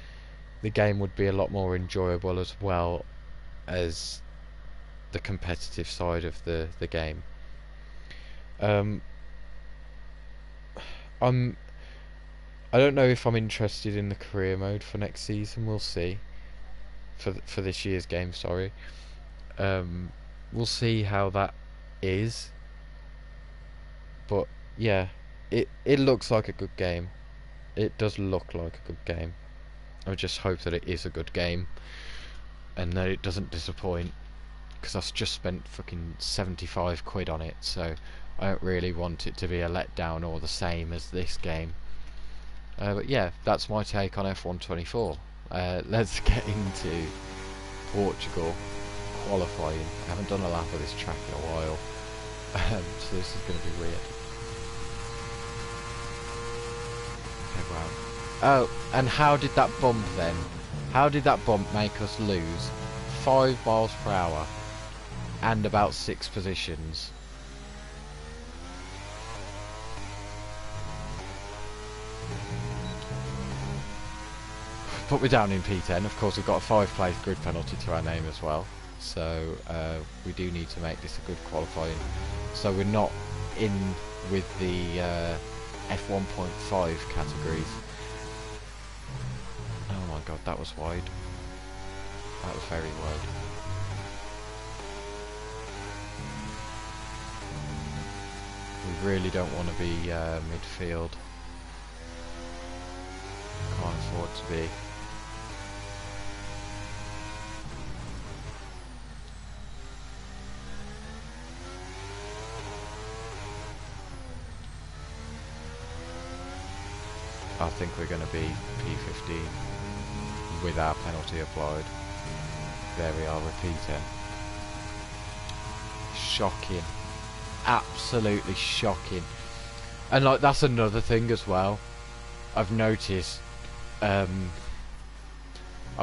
[SPEAKER 4] the game would be a lot more enjoyable, as well as the competitive side of the game. I don't know if I'm interested in the career mode for next season. We'll see. For this year's game, sorry. We'll see how that is. But yeah, it looks like a good game. It does look like a good game. I just hope that it is a good game and that it doesn't disappoint, because I've just spent fucking 75 quid on it, so I don't really want it to be a letdown or the same as this game. But yeah, that's my take on F124. Let's get into Portugal qualifying. I haven't done a lap of this track in a while, so this is going to be weird. Okay, wow. Oh, and how did that bump then? How did that bump make us lose 5 miles per hour and about 6 positions? But we're down in P10. Of course, we've got a 5-place grid penalty to our name as well, so we do need to make this a good qualifying, so we're not in with the F1.5 categories. Oh my god, that was wide. That was very wide. We really don't want to be midfield. Can't afford to be. I think we're going to be P15. with our penalty applied. There we are, repeating. Shocking. Absolutely shocking. And like, that's another thing as well. I've noticed, I've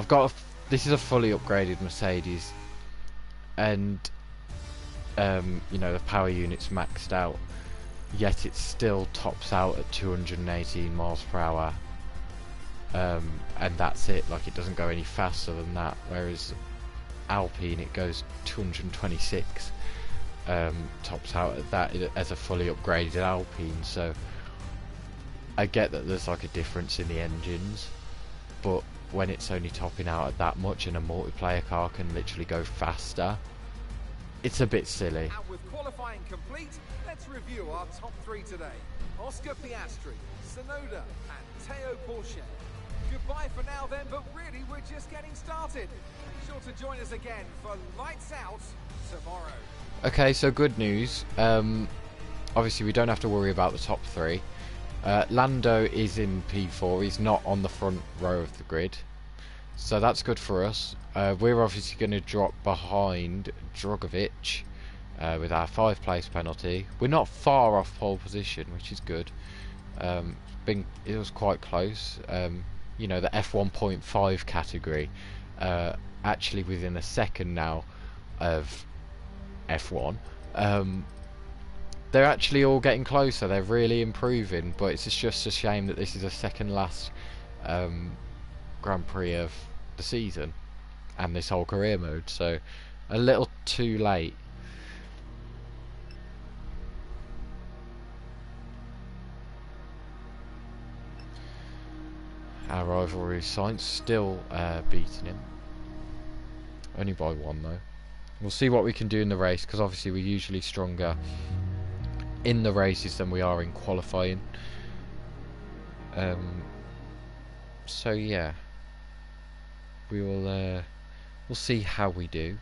[SPEAKER 4] got this is a fully upgraded Mercedes, and you know, the power unit's maxed out, yet it still tops out at 218 miles per hour, and that's it. Like, it doesn't go any faster than that, whereas Alpine, it goes 226, tops out at that as a fully upgraded Alpine. So I get that there's like a difference in the engines, but when it's only topping out at that much and a multiplayer car can literally go faster, it's a bit silly.
[SPEAKER 1] And with qualifying complete, let's review our top three today. Oscar Piastri, Tsunoda and Teo Pourchaire. Goodbye for now then, but really we're just getting started. Be sure to join us again for Lights Out tomorrow.
[SPEAKER 4] Okay, so good news. Obviously we don't have to worry about the top three. Lando is in P4, he's not on the front row of the grid, so that's good for us. We're obviously going to drop behind Drugovich with our 5th place penalty. We're not far off pole position, which is good. It was quite close. You know, the F1.5 category, actually within a second now of F1. They're actually all getting closer, they're really improving, but it's just a shame that this is the second last Grand Prix of the season and this whole career mode, so a little too late. Our rivalry Sainz still beating him, only by 1 though. We'll see what we can do in the race, because obviously we're usually stronger in the races than we are in qualifying. So yeah, we will we'll see how we do.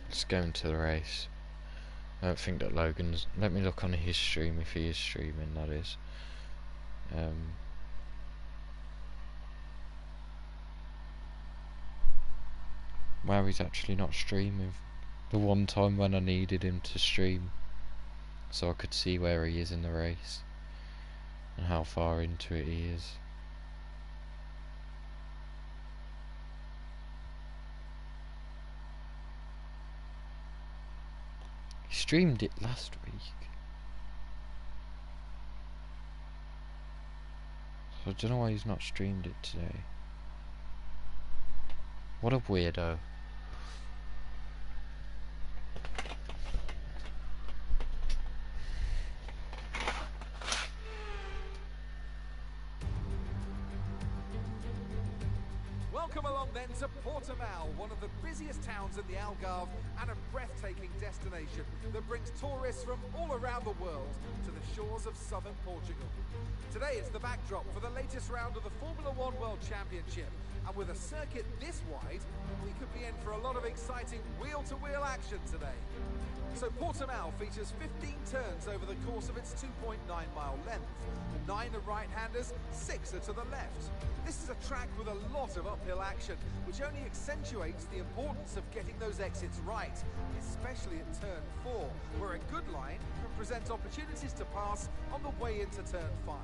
[SPEAKER 4] Let's go into the race. I don't think that Logan's... Let me look on his stream, if he is streaming, that is. Wow, he's actually not streaming. The one time when I needed him to stream, so I could see where he is in the race and how far into it he is. He streamed it last week, so I don't know why he's not streamed it today. What a weirdo.
[SPEAKER 1] Welcome along then to Portimao, one of the busiest towns in the Algarve and a breathtaking destination that brings tourists from all around the world to the shores of southern Portugal. Today it's the backdrop for the latest round of the Formula One World Championship, and with a circuit this wide, we could be in for a lot of exciting wheel-to-wheel action today. So Portimao features 15 turns over the course of its 2.9-mile length. 9 are right-handers, 6 are to the left. This is a track with a lot of uphill action, which only accentuates the importance of getting those exits right, especially at turn 4, where a good line can present opportunities to pass on the way into turn 5.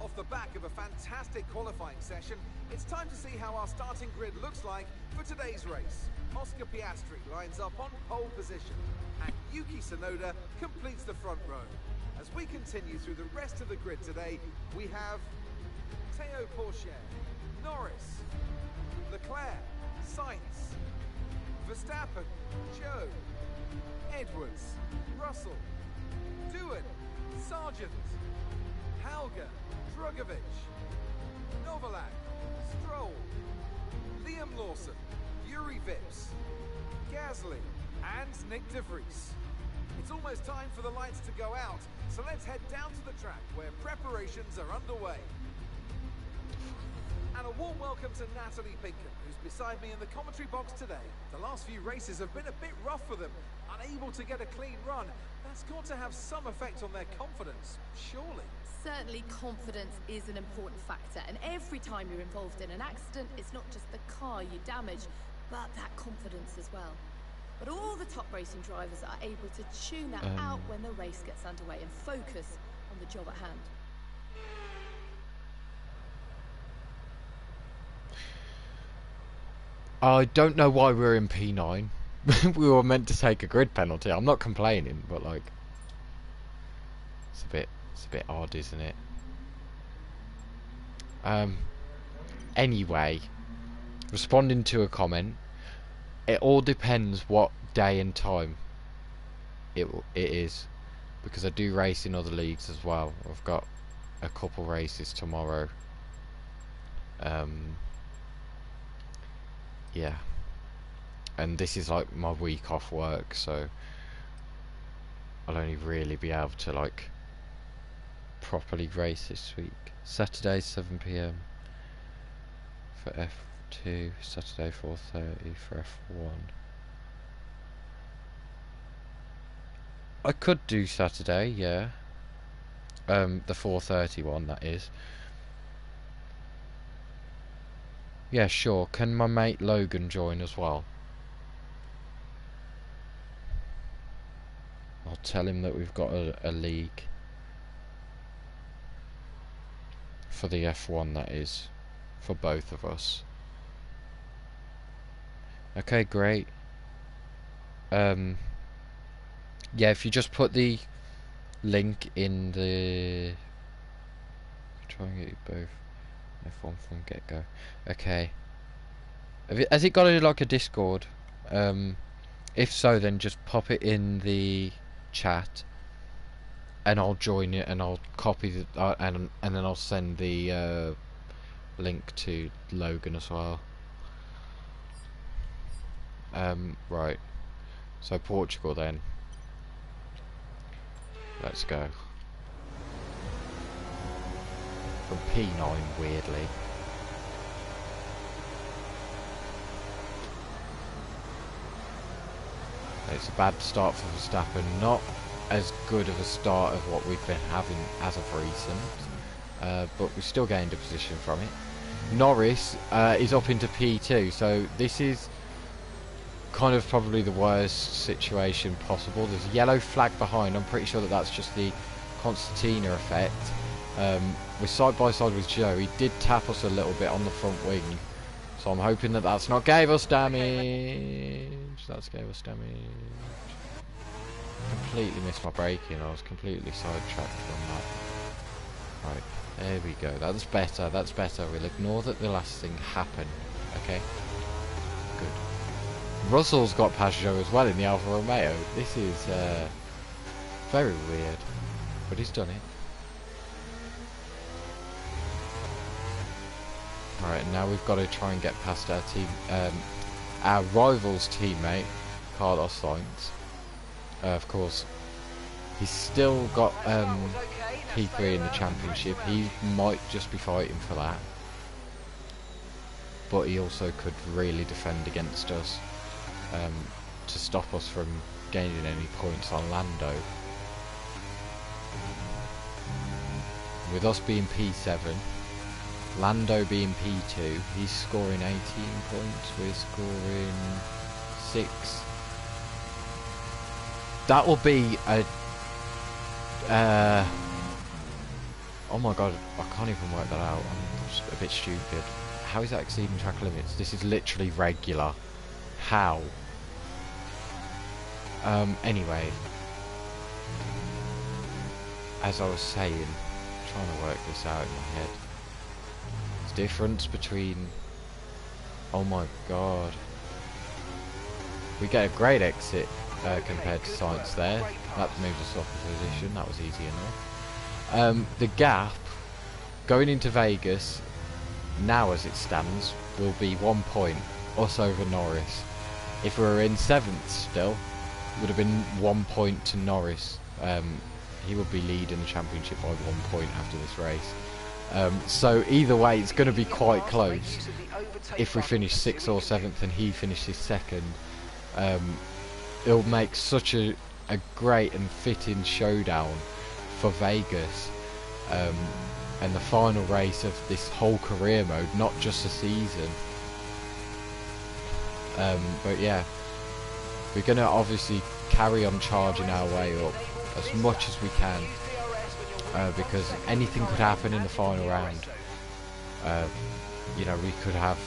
[SPEAKER 1] Off the back of a fantastic qualifying session, it's time to see how our starting grid looks like for today's race. Oscar Piastri lines up on pole position, and Yuki Tsunoda completes the front row. As we continue through the rest of the grid today, we have Teo Pourchaire, Norris, Leclerc, Sainz, Verstappen, Joe, Edwards, Russell, Doohan, Sargent, Halger, Drugovich, Novalak, Stroll, Liam Lawson, Yuri Vips, Gasly, and Nick De Vries. It's almost time for the lights to go out, so let's head down to the track where preparations are underway. And a warm welcome to Natalie Pinkham, who's beside me in the commentary box today. The last few races have been a bit rough for them, unable to get a clean run. That's got to have some effect on their confidence, surely.
[SPEAKER 5] Certainly confidence is an important factor, and every time you're involved in an accident, it's not just the car you damage, but that confidence as well. But all the top racing drivers are able to tune that out when the race gets underway and focus on the job at hand.
[SPEAKER 4] I don't know why we're in P9. We were meant to take a grid penalty. I'm not complaining, but like, it's a bit odd, isn't it? Anyway, responding to a comment, it all depends what day and time it is, because I do race in other leagues as well. I've got a couple races tomorrow. Yeah, and this is like my week off work, so I'll only really be able to like properly race this week. Saturday 7 PM for F2, Saturday 4:30 for F1. I could do Saturday, yeah. The 4:30 one, that is. Yeah, sure. Can my mate Logan join as well? I'll tell him that we've got a league for the F1, that is, for both of us. Okay, great. Yeah, if you just put the link in the... Try and get you both F1 from get-go. Okay. Has it got like a Discord? If so, then just pop it in the chat, and I'll join it, and I'll copy the and then I'll send the link to Logan as well. Right. So Portugal then. Let's go. From P9, weirdly. It's a bad start for Verstappen. Not as good of a start of what we've been having as of recent. But we still gained a position from it. Norris is up into P2, so this is kind of probably the worst situation possible. There's a yellow flag behind. I'm pretty sure that that's just the Constantina effect. We're side by side with Joe. He did tap us a little bit on the front wing, so I'm hoping that that's not gave us damage. That's gave us damage. Completely missed my braking. I was completely sidetracked from that. Right, there we go. That's better. That's better. We'll ignore that the last thing happened. Okay. Good. Russell's got past Joe as well in the Alfa Romeo. This is very weird, but he's done it. Alright, now we've got to try and get past our team, our rival's teammate, Carlos Sainz. Of course, he's still got P3 in the championship. He might just be fighting for that, but he also could really defend against us to stop us from gaining any points on Lando. With us being P7, Lando being P2, he's scoring 18 points, we're scoring 6. That will be a... oh my god, I can't even work that out, I'm just a bit stupid. How is that exceeding track limits? This is literally regular. How? Anyway. As I was saying, trying to work this out in my head. Difference between, oh my god, we get a great exit compared to Sainz there. That moved us off the position, that was easy enough. The gap going into Vegas now as it stands will be 1 point, us over Norris. If we were in 7th still, would have been 1 point to Norris. He would be leading the championship by 1 point after this race. So either way, it's going to be quite close. If we finish 6th or 7th and he finishes 2nd, it'll make such a great and fitting showdown for Vegas, and the final race of this whole career mode, not just a season. But yeah, we're going to obviously carry on charging our way up as much as we can, because anything could happen in the final round. You know, we could have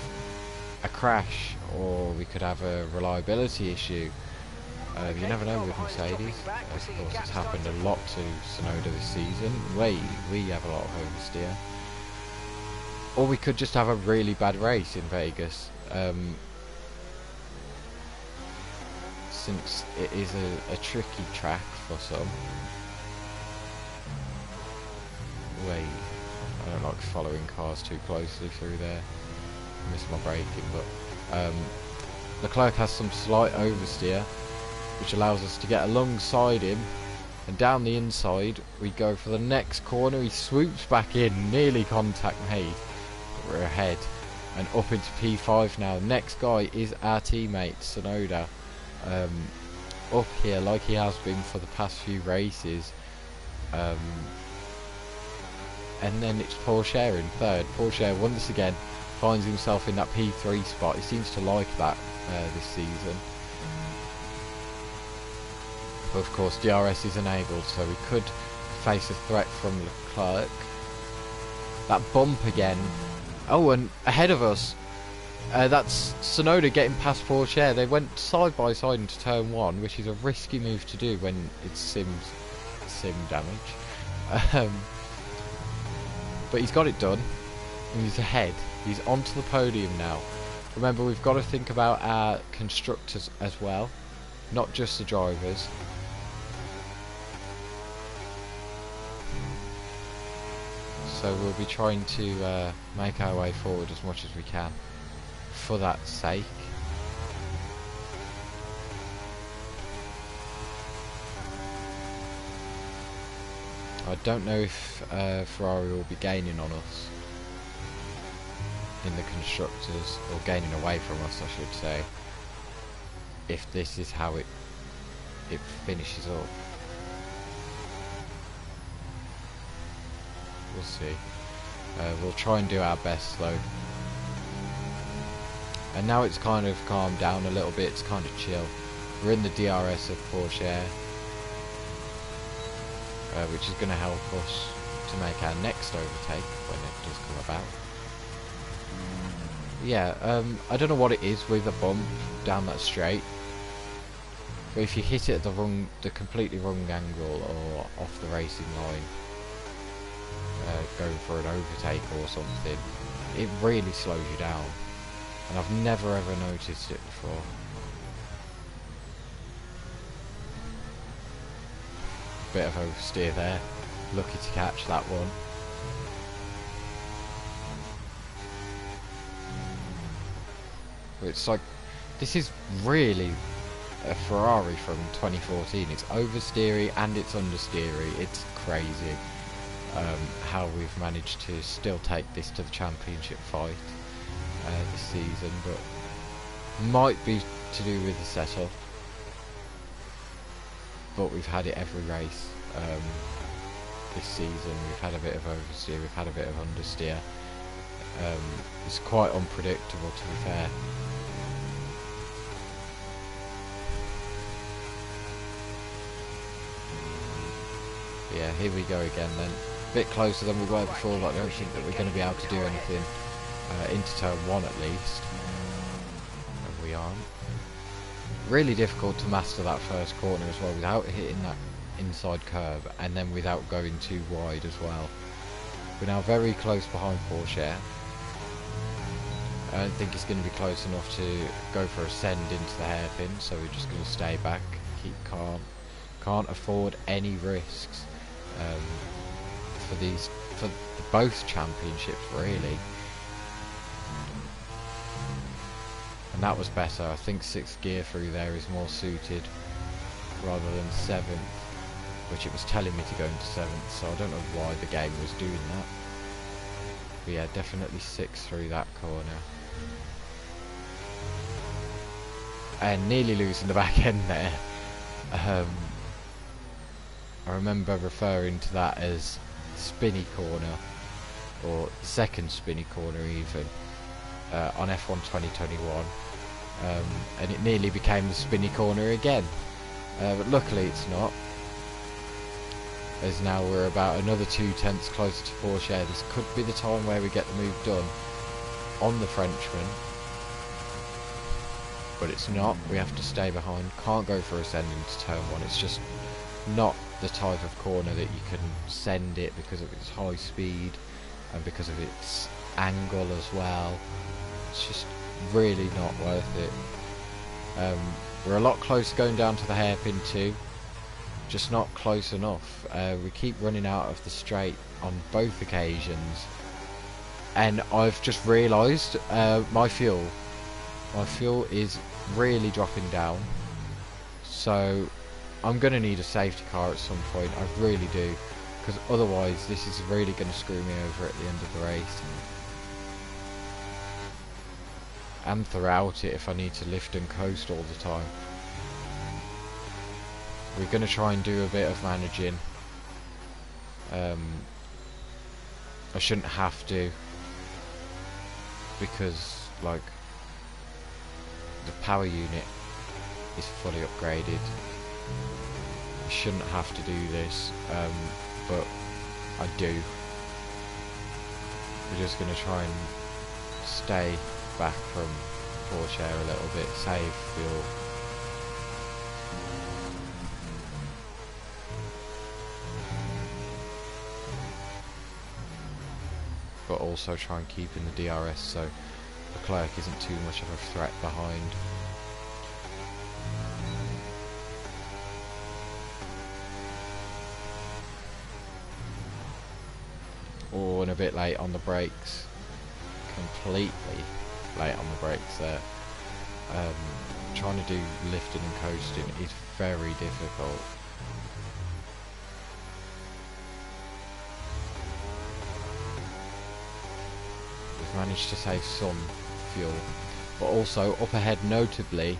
[SPEAKER 4] a crash, or we could have a reliability issue. You never know with Mercedes. Of course, it's happened a lot to Tsunoda this season. We have a lot of oversteer. Or we could just have a really bad race in Vegas. Since it is a tricky track for some. I don't like following cars too closely through there. I miss my braking, but Leclerc has some slight oversteer, which allows us to get alongside him, and down the inside we go for the next corner. He swoops back in, nearly contact me. We're ahead and up into P5 now. Next guy is our teammate Tsunoda, up here like he has been for the past few races, and then it's Pourchaire in 3rd. Pourchaire once again finds himself in that P3 spot. He seems to like that this season. But of course DRS is enabled, so we could face a threat from Leclerc. That bump again. Oh, and ahead of us, that's Tsunoda getting past Pourchaire. They went side by side into turn 1, which is a risky move to do when it's sim damage. But he's got it done, and he's ahead. He's onto the podium now. Remember, we've got to think about our constructors as well, not just the drivers. So we'll be trying to make our way forward as much as we can for that sake. I don't know if Ferrari will be gaining on us in the constructors, or gaining away from us I should say, if this is how it finishes up. We'll see. We'll try and do our best though. And now it's kind of calmed down a little bit, it's kind of chill. We're in the DRS of Pourchaire, which is going to help us to make our next overtake when it does come about. Yeah, I don't know what it is with a bump down that straight, but if you hit it at the completely wrong angle or off the racing line, going for an overtake or something, it really slows you down, and I've never ever noticed it before. Bit of oversteer there, lucky to catch that one. It's like, this is really a Ferrari from 2014. It's oversteery and it's understeery. It's crazy how we've managed to still take this to the championship fight this season, but might be to do with the setup. But we've had it every race this season. We've had a bit of oversteer, we've had a bit of understeer. It's quite unpredictable, to be fair. Yeah, here we go again then. A bit closer than we were before, but I don't think that we're going to be able to do anything into turn 1 at least. And we aren't. Really difficult to master that first corner as well without hitting that inside curve, and then without going too wide as well. We're now very close behind Pourchaire. I don't think it's going to be close enough to go for a send into the hairpin, so we're just going to stay back, keep calm. Can't afford any risks for both championships really. And that was better. I think 6th gear through there is more suited rather than 7th, which it was telling me to go into 7th, so I don't know why the game was doing that. But yeah, definitely 6th through that corner. And nearly losing the back end there. I remember referring to that as spinny corner, or second spinny corner even, on F1 2021, and it nearly became the spinny corner again, but luckily it's not, as now we're about another 2/10 closer to Porsche. This could be the time where we get the move done on the Frenchman, but it's not. We have to stay behind, can't go for ascending to turn 1. It's just not the type of corner that you can send it because of its high speed and because of its angle as well. It's just really not worth it. We're a lot closer going down to the hairpin too, just not close enough. We keep running out of the straight on both occasions, and I've just realised my fuel is really dropping down, so I'm going to need a safety car at some point. I really do, because otherwise this is really going to screw me over at the end of the race, and throughout it if I need to lift and coast all the time. We're going to try and do a bit of managing. I shouldn't have to, because like the power unit is fully upgraded. I shouldn't have to do this, but I do. We're just going to try and stay back from Porsche a little bit, save fuel. But also try and keep in the DRS so Leclerc isn't too much of a threat behind. Oh, and a bit late on the brakes. Completely late on the brakes there. Trying to do lifting and coasting is very difficult. We've managed to save some fuel, but also up ahead notably,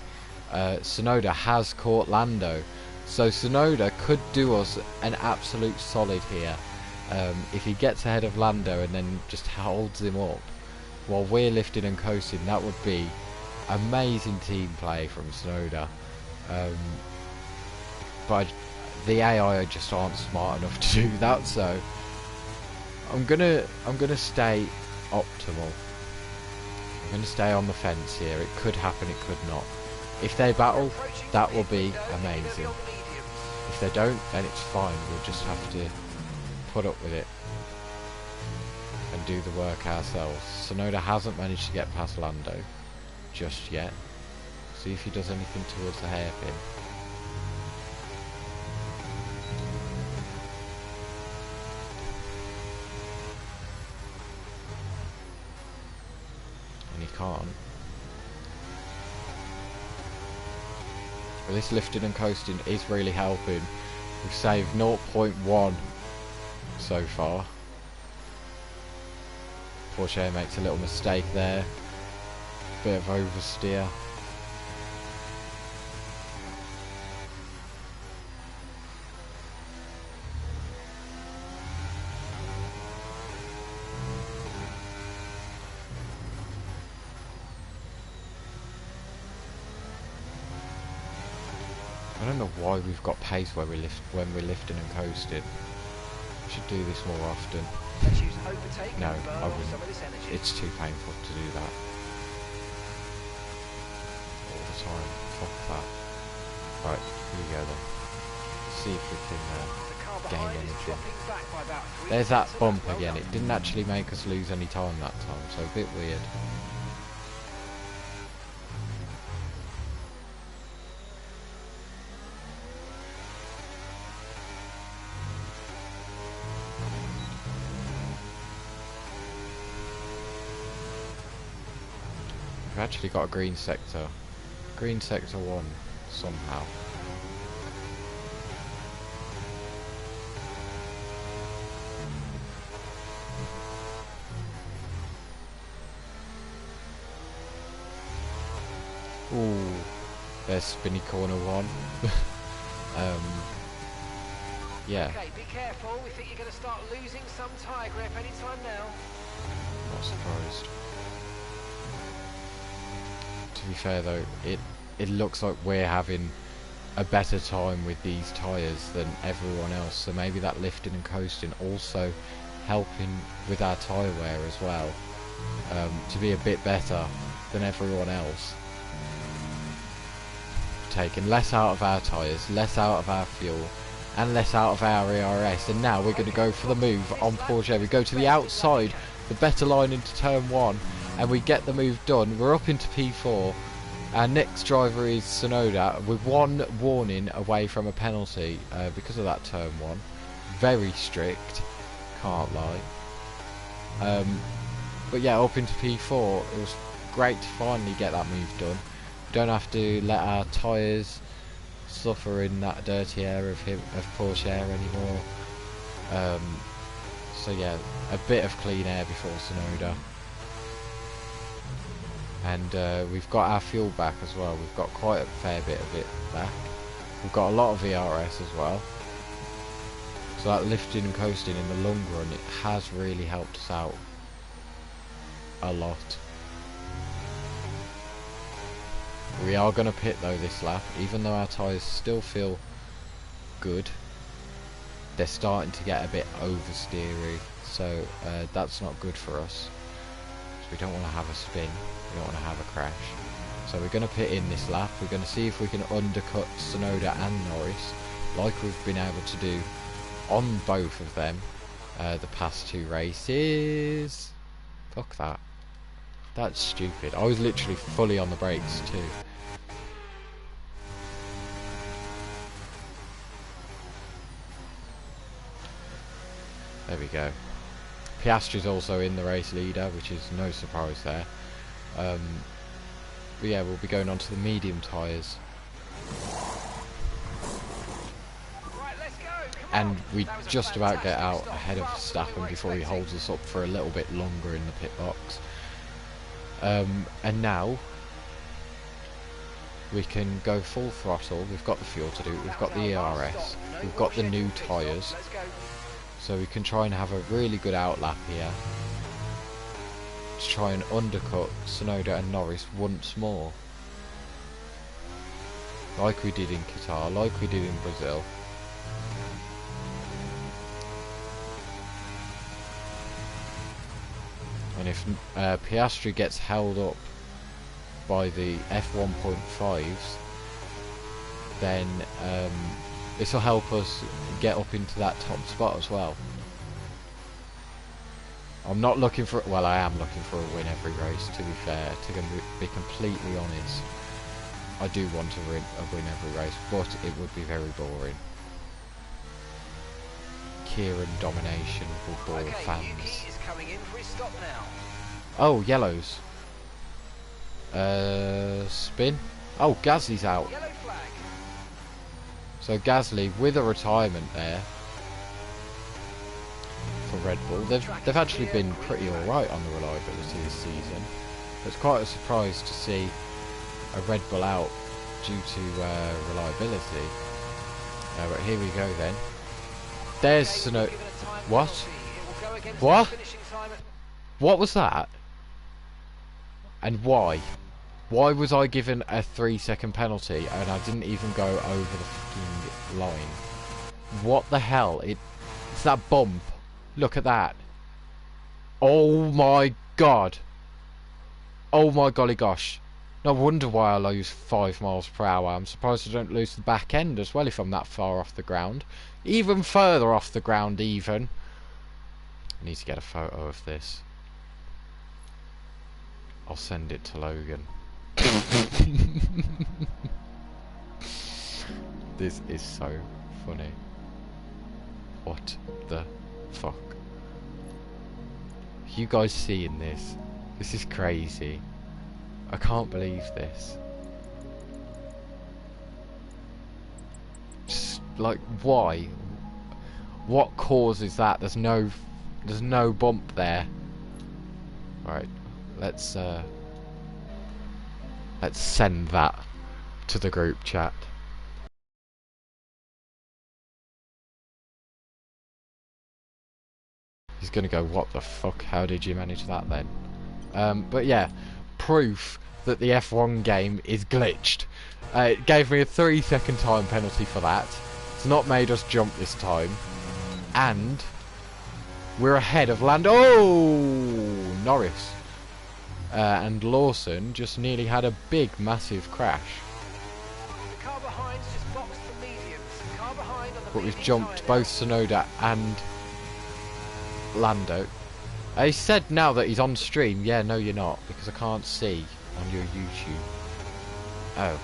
[SPEAKER 4] Tsunoda has caught Lando, so Tsunoda could do us an absolute solid here. If he gets ahead of Lando and then just holds him up while we're lifting and coasting, that would be amazing team play from Tsunoda. But the AI just aren't smart enough to do that, so I'm gonna stay optimal. I'm gonna stay on the fence here. It could happen, it could not. If they battle, that will be amazing. If they don't, then it's fine. We'll just have to put up with it and do the work ourselves. Tsunoda hasn't managed to get past Lando just yet. See if he does anything towards the hairpin. And he can't. But this lifting and coasting is really helping. We've saved 0.1 so far. Porsche makes a little mistake there. Bit of oversteer. I don't know why we've got pace when we're lifting and coasting. We should do this more often. No, I wouldn't. It's too painful to do that all the time. Fuck that. Right, here we go then. Let's see if we can gain anything. There's that bump again. It didn't actually make us lose any time that time, so a bit weird. We've actually got a green sector. Green sector 1 somehow. Ooh, there's spinny corner one. Yeah.
[SPEAKER 2] Okay, be careful. We think you're going to start losing some tyre grip anytime now.
[SPEAKER 4] Not surprised. To be fair though, it looks like we're having a better time with these tyres than everyone else, so maybe that lifting and coasting also helping with our tyre wear as well, to be a bit better than everyone else. Taking less out of our tyres, less out of our fuel, and less out of our ERS, and now we're going to go for the move on Porsche. We go to the outside, the better line into turn 1, and we get the move done. We're up into P4. Our next driver is Tsunoda, with 1 warning away from a penalty because of that turn 1. Very strict, can't lie. But yeah, up into P4, it was great to finally get that move done. We don't have to let our tyres suffer in that dirty air of Porsche air anymore. So yeah, a bit of clean air before Tsunoda. And we've got our fuel back as well. We've got quite a fair bit of it back. We've got a lot of ERS as well. So that lifting and coasting in the long run, it has really helped us out a lot. We are going to pit though this lap, even though our tyres still feel good. They're starting to get a bit oversteery, so that's not good for us. So we don't want to have a spin, we don't want to have a crash. So we're going to pit in this lap. We're going to see if we can undercut Tsunoda and Norris, like we've been able to do on both of them the past 2 races. Fuck that. That's stupid. I was literally fully on the brakes too. There we go. Piastri's also in the race leader, which is no surprise there. But yeah, we'll be going on to the medium tyres. And we just about get out ahead of Verstappen before he holds us up for a little bit longer in the pit box. And now we can go full throttle. We've got the fuel to do it, we've got the ERS, we've got the new tyres, so we can try and have a really good outlap here to try and undercut Tsunoda and Norris once more, like we did in Qatar, like we did in Brazil. And if Piastri gets held up by the F1.5s, then this will help us get up into that top spot as well. I'm not looking for, well, I am looking for a win every race, to be fair, to be completely honest. I do want to win every race, but it would be very boring. Kieran domination will bore fans.
[SPEAKER 2] Yuki is coming in for his stop now.
[SPEAKER 4] Oh, yellows. Spin. Oh, Gasly's out.
[SPEAKER 2] Yellow flag.
[SPEAKER 4] So Gasly with a retirement there for Red Bull. They've actually been pretty alright on the reliability this season. It's quite a surprise to see a Red Bull out due to reliability. But here we go then. There's Tsunoda. What? What? What was that? And why? Why was I given a 3-second penalty and I didn't even go over the fucking line? What the hell? It's that bump. Look at that. Oh my god. Oh my golly gosh. No wonder why I lose 5 miles per hour. I'm surprised I don't lose the back end as well if I'm that far off the ground. Even further off the ground even. I need to get a photo of this. I'll send it to Logan. This is so funny. What the fuck? You guys seeing this? This is crazy. I can't believe this. Just, like, why? What causes that? There's no bump there. Right, let's Let's send that to the group chat. He's gonna go, what the fuck, how did you manage that then? But yeah, proof that the F1 game is glitched. It gave me a 3-second time penalty for that. It's not made us jump this time. And we're ahead of Norris. And Lawson just nearly had a big, massive crash.
[SPEAKER 2] The car behind's just boxed the mediums. Car behind on the
[SPEAKER 4] But we've
[SPEAKER 2] medium
[SPEAKER 4] jumped
[SPEAKER 2] tyre.
[SPEAKER 4] both Tsunoda and Lando. He said now that he's on stream. Yeah, no you're not, because I can't see on your YouTube. Oh.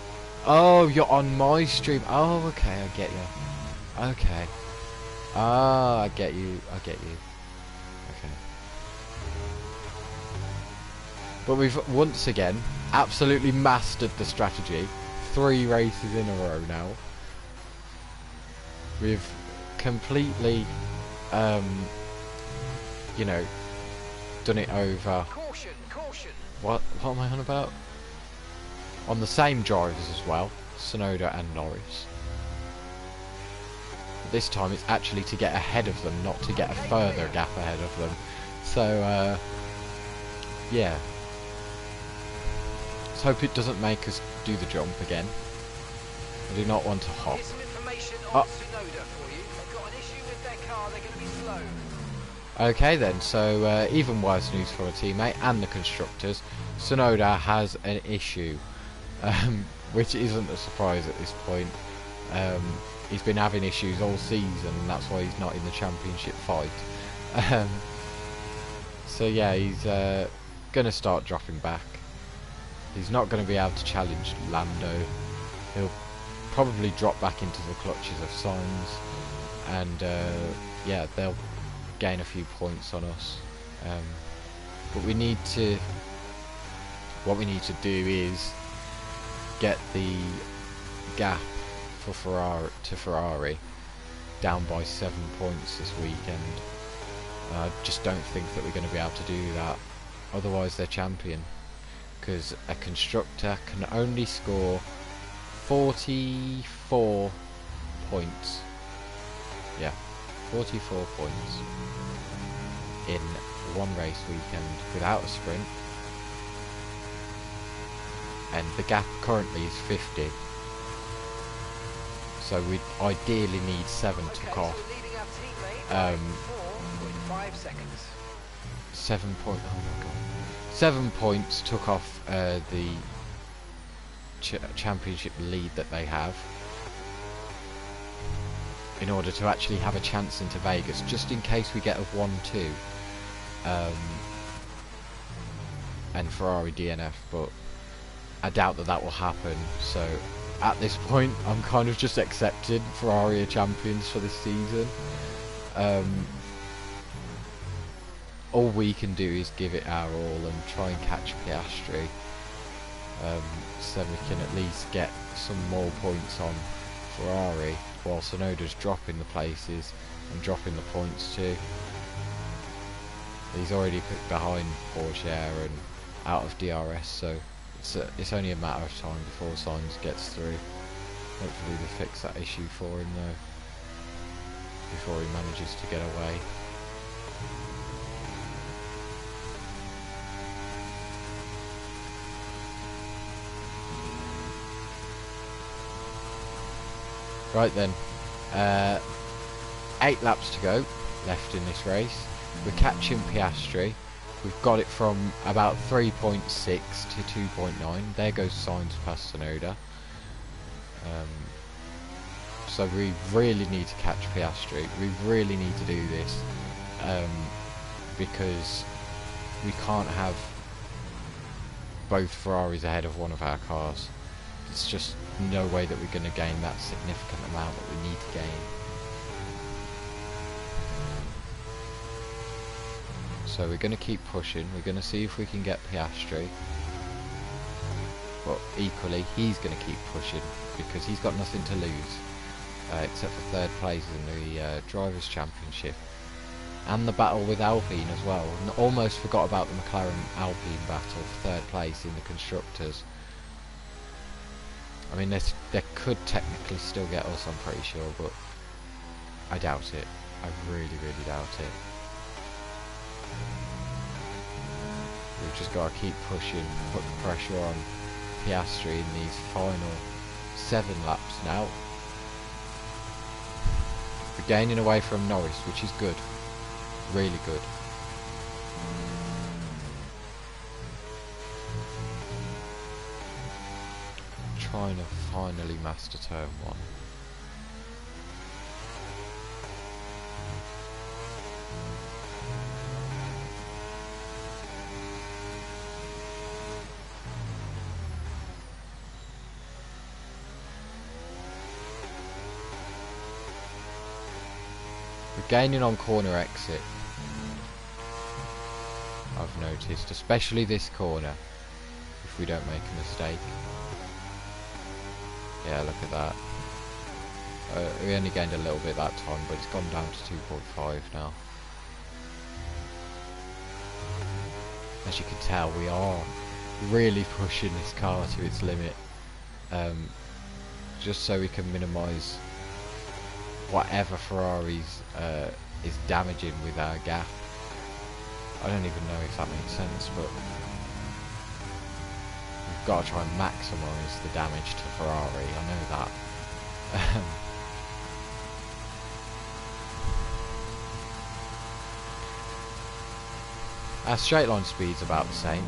[SPEAKER 4] Oh, you're on my stream. Oh, okay, I get you. Okay. Ah, I get you. Okay. But we've once again absolutely mastered the strategy. 3 races in a row now. We've completely, you know, done it over.
[SPEAKER 2] Caution, caution.
[SPEAKER 4] What am I on about? On the same drivers as well, Tsunoda and Norris. This time it's actually to get ahead of them, not to get a further gap ahead of them. So, yeah. Let's hope it doesn't make us do the jump again. I do not want to hop.
[SPEAKER 2] Here's some information on Tsunoda for you. They've got an issue with their car, they're going to be slow.
[SPEAKER 4] Okay then, so even worse news for a teammate and the constructors. Tsunoda has an issue, which isn't a surprise at this point. He's been having issues all season, and that's why he's not in the championship fight. So yeah, he's going to start dropping back. He's not going to be able to challenge Lando. He'll probably drop back into the clutches of Sainz, and yeah, they'll gain a few points on us. But we need to, what we need to do is get the gap for Ferrari down by 7 points this weekend. I just don't think that we're going to be able to do that, otherwise they're champion, because a constructor can only score 44 points. Yeah, 44 points in one race weekend without a sprint, and the gap currently is 50. So we ideally need 7 took off.
[SPEAKER 2] So leading our teammate by 4.5 seconds.
[SPEAKER 4] 7 point. Oh my god. 7 points took off the championship lead that they have, in order to actually have a chance into Vegas, just in case we get a 1-2 and Ferrari DNF, but I doubt that that will happen. So at this point I'm kind of just accepted Ferrari are champions for this season. All we can do is give it our all and try and catch Piastri, so we can at least get some more points on Ferrari, while Tsunoda's dropping the places and dropping the points too. He's already put behind Porsche and out of DRS, so it's only a matter of time before Sainz gets through. Hopefully they fix that issue for him though, before he manages to get away. Right then, 8 laps to go left in this race. We're catching Piastri. We've got it from about 3.6 to 2.9. There goes Sainz past Tsunoda. So we really need to catch Piastri. We really need to do this, because we can't have both Ferraris ahead of one of our cars. It's just no way that we're going to gain that significant amount that we need to gain. So we're going to keep pushing. We're going to see if we can get Piastri, but equally he's going to keep pushing because he's got nothing to lose, except for 3rd place in the Drivers' Championship and the battle with Alpine as well. And almost forgot about the McLaren Alpine battle for 3rd place in the Constructors. I mean, they could technically still get us, I'm pretty sure, but I doubt it. I really, really doubt it. We've just got to keep pushing, put the pressure on Piastri in these final 7 laps now. We're gaining away from Norris, which is good. Really good. Trying to finally master turn 1. We're gaining on corner exit, I've noticed, especially this corner, if we don't make a mistake. Yeah, look at that. We only gained a little bit that time, but it's gone down to 2.5 now. As you can tell, we are really pushing this car to its limit, just so we can minimise whatever Ferrari's is damaging with our gap. I don't even know if that makes sense, but we've got to try and maximise the damage to Ferrari, I know that. Our straight line speed's about the same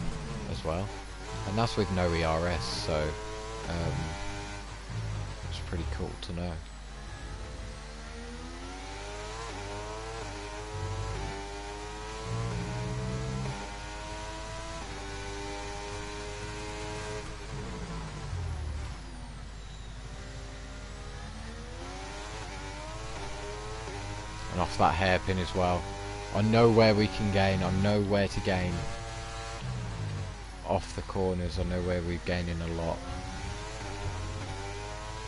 [SPEAKER 4] as well, and that's with no ERS, so it's pretty cool to know. And off that hairpin as well. I know where we can gain, I know where to gain. Off the corners, I know where we're gaining a lot.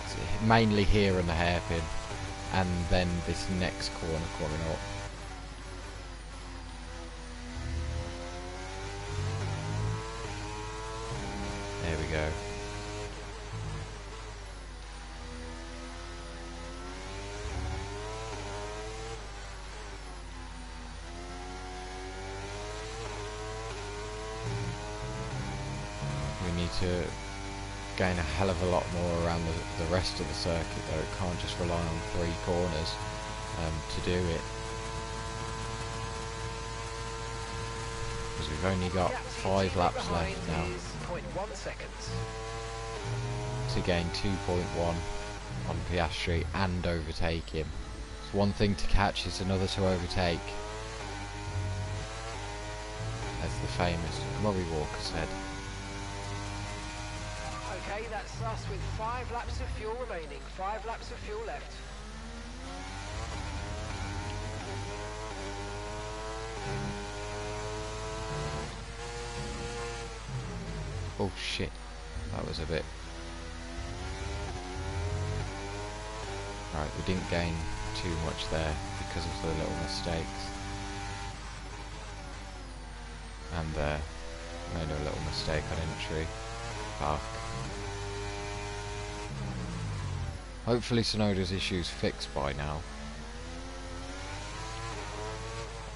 [SPEAKER 4] It's mainly here on the hairpin, and then this next corner coming up. There we go. To gain a hell of a lot more around the rest of the circuit, though. It can't just rely on 3 corners to do it, because we've only got 5 laps left now to gain 2.1 on Piastri and overtake him. It's one thing to catch, it's another to overtake, as the famous Murray Walker said.
[SPEAKER 2] Okay, that's us with 5 laps of fuel remaining. 5 laps of fuel left.
[SPEAKER 4] Oh shit, that was a bit... Right, we didn't gain too much there because of the little mistakes. And there, made a little mistake on entry. Fuck. Hopefully Tsunoda's issue's fixed by now.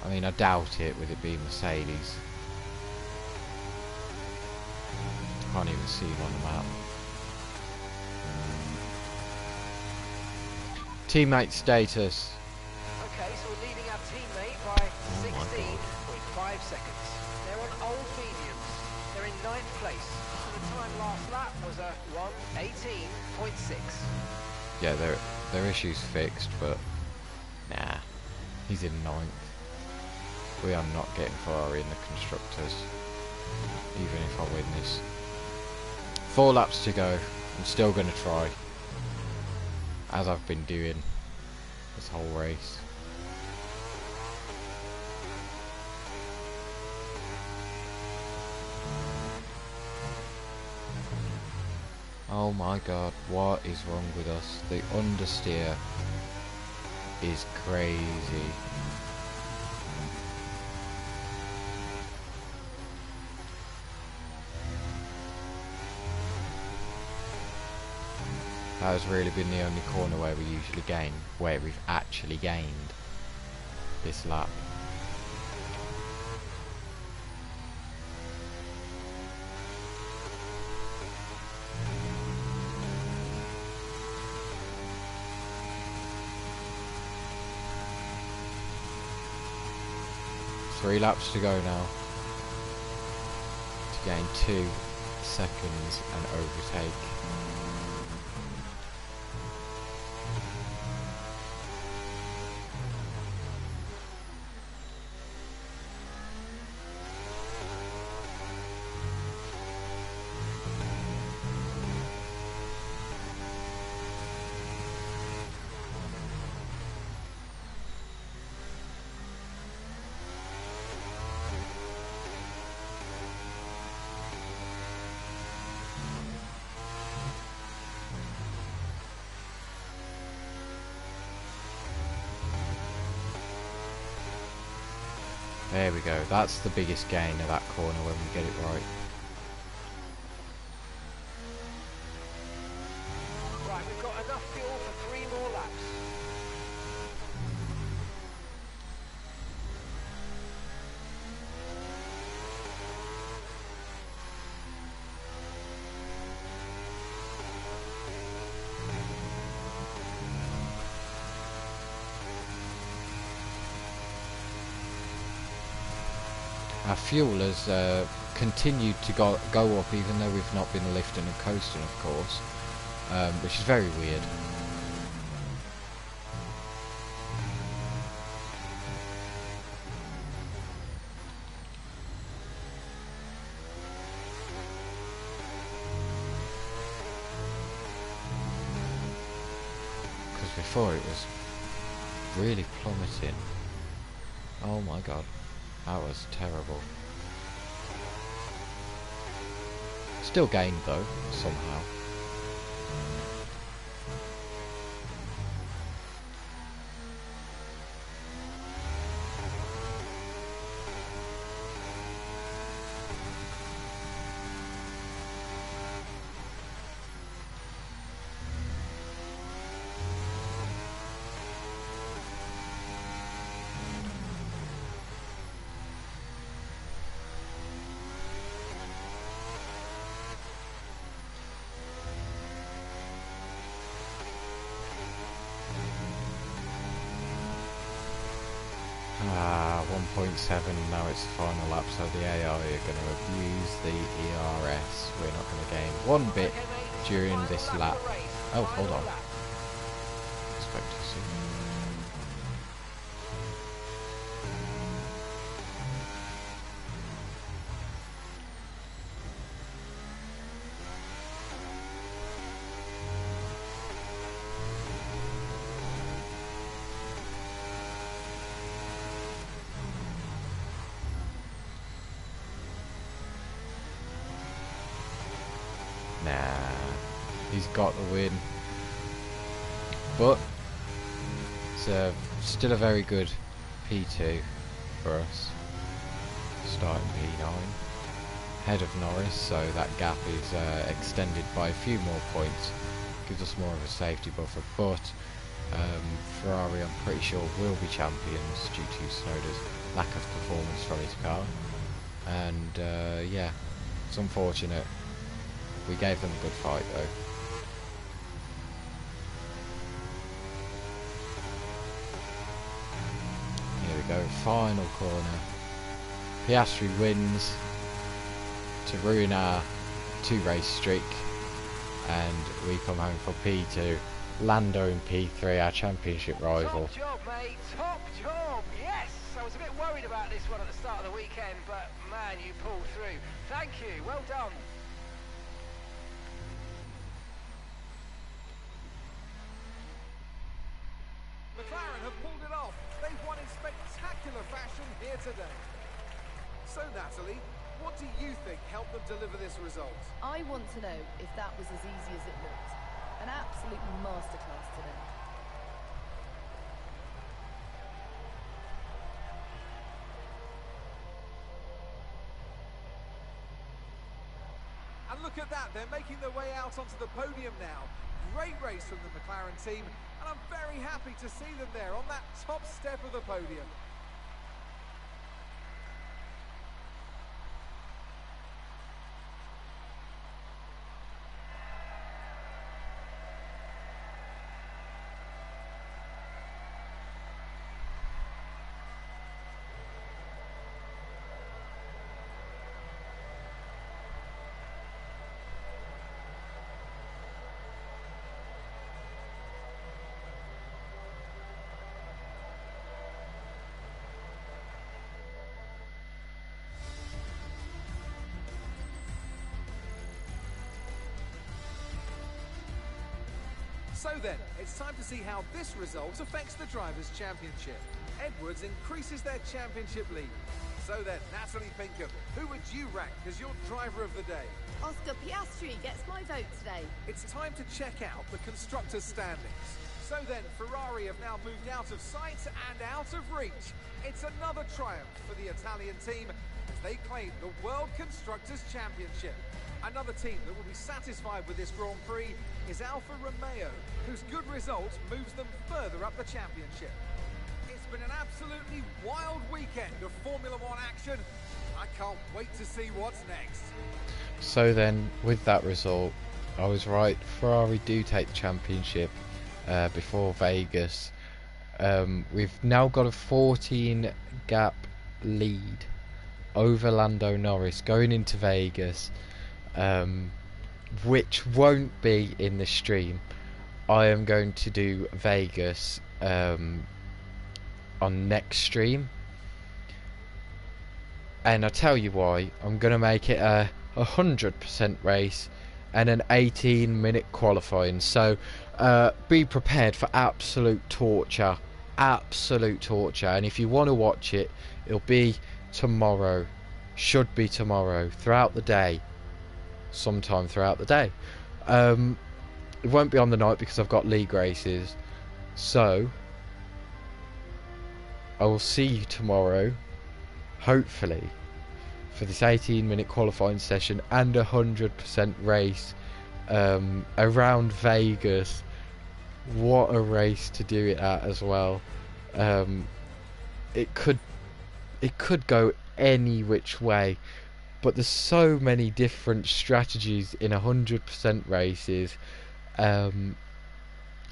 [SPEAKER 4] I mean, I doubt it with it being Mercedes. Can't even see him on the map. Teammate status.
[SPEAKER 2] Okay, so we're leading our teammate by 16.5 seconds. They're on old mediums. They're in 9th place. So the time last lap was a 1:18.6.
[SPEAKER 4] Yeah, their issue's fixed, but nah, he's in 9th. We are not getting Ferrari in the constructors, even if I win this. 4 laps to go. I'm still going to try, as I've been doing this whole race. Oh my god, what is wrong with us? The understeer is crazy. That has really been the only corner where we usually gain, where we've actually gained this lap. Three laps to go now to gain 2 seconds and overtake. There we go, that's the biggest gain of that corner when we get it right.
[SPEAKER 2] Right, we've got enough fuel for 3 more laps.
[SPEAKER 4] Our fuel has continued to go up even though we've not been lifting and coasting, of course, which is very weird. Because before it was really plummeting. Oh my god. That was terrible. Still gained though, somehow. Ah, 1.7, now it's the final lap, so the AI are going to abuse the ERS. We're not going to gain one bit during this lap. Oh, hold on. Expect to see. Nah, he's got the win. But it's still a very good P2 for us. Starting P9. Ahead of Norris, so that gap is extended by a few more points. Gives us more of a safety buffer, but Ferrari, I'm pretty sure, will be champions due to Tsunoda's lack of performance from his car. And yeah, it's unfortunate. We gave them a good fight though. Here we go, final corner. Piastri wins to ruin our 2-race streak, and we come home for P2. Lando in P3, our championship rival.
[SPEAKER 2] Top job, mate. Top job. Yes. I was a bit worried about this one at the start of the weekend, but man, you pulled through. Thank you. Well done.
[SPEAKER 1] McLaren have pulled it off. They've won in spectacular fashion here today. So, Natalie, what do you think helped them deliver this result?
[SPEAKER 5] I want to know if that was as easy as it looked. An absolute masterclass today.
[SPEAKER 1] And look at that, they're making their way out onto the podium now. great race from the McLaren team, and I'm very happy to see them there on that top step of the podium. So then, it's time to see how this result affects the Drivers' Championship. Edwards increases their championship lead. So then, Natalie Pinkham, who would you rank as your driver of the day?
[SPEAKER 5] Oscar Piastri gets my vote today.
[SPEAKER 1] It's time to check out the constructors' standings. So then, Ferrari have now moved out of sight and out of reach. It's another triumph for the Italian team as they claim the World Constructors' Championship. Another team that will be satisfied with this Grand Prix is Alfa Romeo, whose good result moves them further up the championship. It's been an absolutely wild weekend of Formula One action. I can't wait to see what's next.
[SPEAKER 4] So then, with that result, I was right. Ferrari do take the championship before Vegas. We've now got a 14 gap lead over Lando Norris going into Vegas. Which won't be in the stream. I am going to do Vegas on next stream, and I'll tell you why. I'm going to make it a 100% race and an 18-minute qualifying, so be prepared for absolute torture, and if you want to watch it, it'll be tomorrow, should be tomorrow, throughout the day. Sometime throughout the day. It won't be on the night because I've got league races, so I will see you tomorrow, hopefully, for this 18-minute qualifying session and a 100% race around Vegas. What a race to do it at as well. It could go any which way. But there's so many different strategies in 100% races, and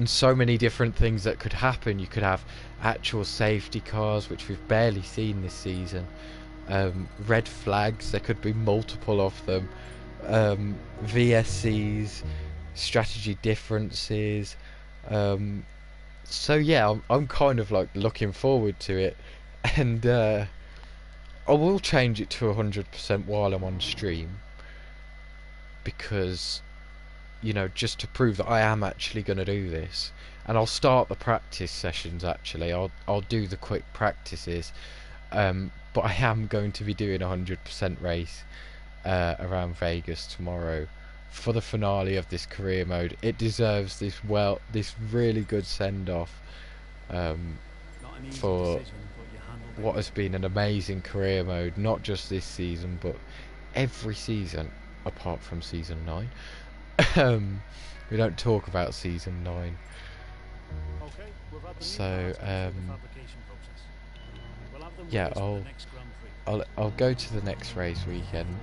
[SPEAKER 4] so many different things that could happen. You could have actual safety cars, which we've barely seen this season. Red flags, there could be multiple of them. VSCs, strategy differences. So yeah, I'm kind of like looking forward to it, and I will change it to 100% while I'm on stream, because, you know, just to prove that I am actually going to do this. And I'll start the practice sessions actually. I'll do the quick practices, but I am going to be doing a 100% race around Vegas tomorrow for the finale of this career mode. It deserves this really good send off for what has been an amazing career mode, not just this season but every season apart from season 9. We don't talk about season 9. So yeah, I'll go to the next race weekend.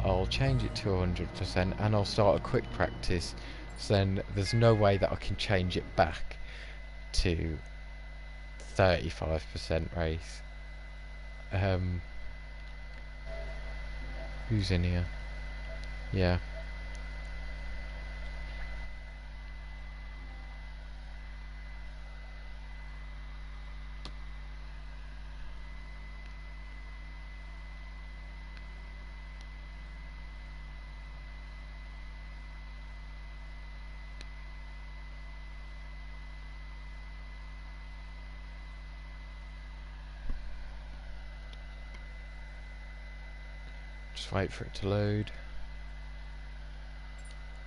[SPEAKER 4] I'll change it to 100% and I'll start a quick practice, so then there's no way that I can change it back to 35% race. Who's in here? Yeah. Just wait for it to load.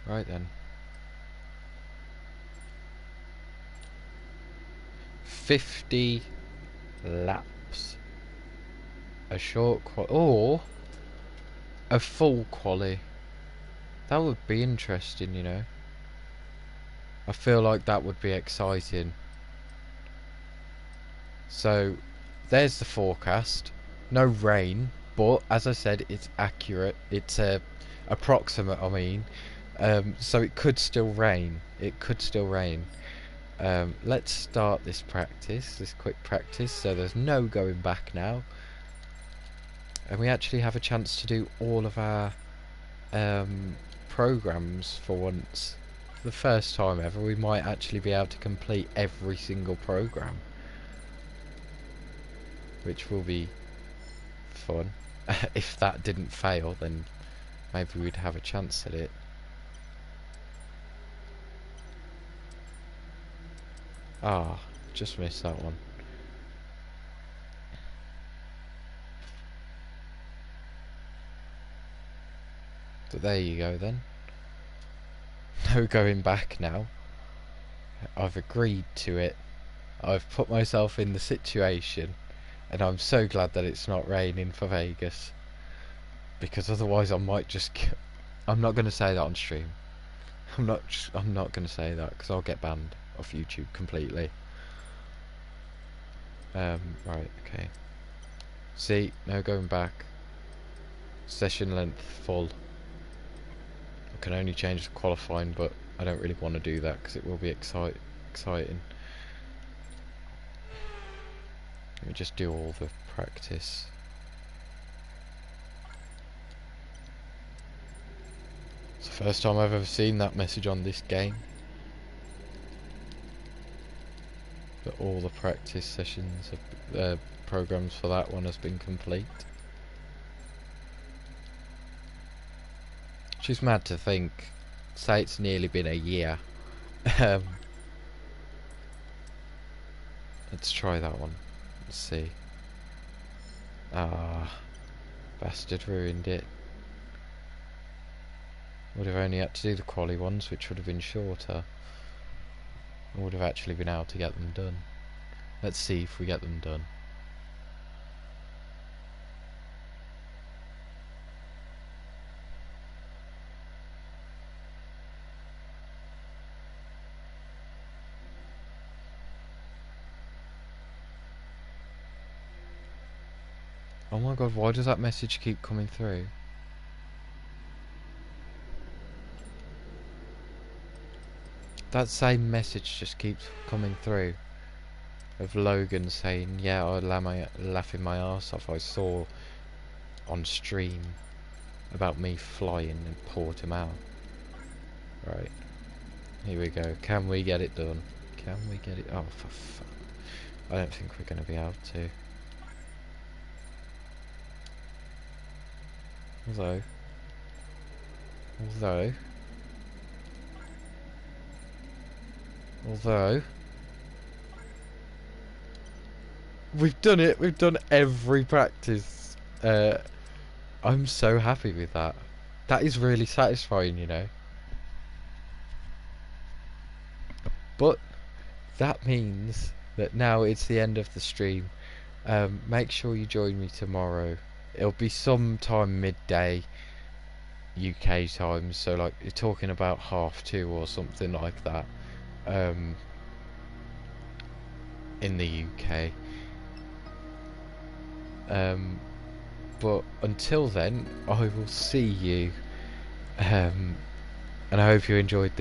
[SPEAKER 4] Right then. 50 laps. A short quali, or a full quali. That would be interesting, you know. I feel like that would be exciting. So there's the forecast. No rain, but as I said, it's accurate. It's approximate, I mean. So it could still rain. It could still rain. Let's start this practice, this quick practice, so there's no going back now. And we actually have a chance to do all of our programs for once. For the first time ever, we might actually be able to complete every single program, which will be fun. If that didn't fail, then maybe we'd have a chance at it. Ah, just missed that one. But there you go then. No going back now. I've agreed to it. I've put myself in the situation, and I'm so glad that it's not raining for Vegas, because otherwise I might just I'm not going to say that on stream. I'm not going to say that because I'll get banned off YouTube completely. Right, okay. See, no going back. Session length full. I can only change the qualifying, but I don't really want to do that because it will be exciting. Let me just do all the practice. It's the first time I've ever seen that message on this game. But all the practice sessions, programs for that one has been complete. Which is mad to think. Say it's nearly been a year. Let's try that one. Let's see. Ah, bastard ruined it. Would have only had to do the quali ones, which would have been shorter. I would have actually been able to get them done. Let's see if we get them done. Oh my god, why does that message keep coming through? That same message just keeps coming through. Of Logan saying, yeah, I'd laughing my arse off. I saw on stream about me flying in Portimao. Right. Here we go. Can we get it done? Can we get it? Oh, for fuck. I don't think we're going to be able to. Although we've done it. We've done every practice. I'm so happy with that. That is really satisfying, you know. But that means that now it's the end of the stream. Make sure you join me tomorrow. It'll be sometime midday UK time, so like you're talking about 2:30 or something like that. In the UK. But until then, I will see you. And I hope you enjoyed this.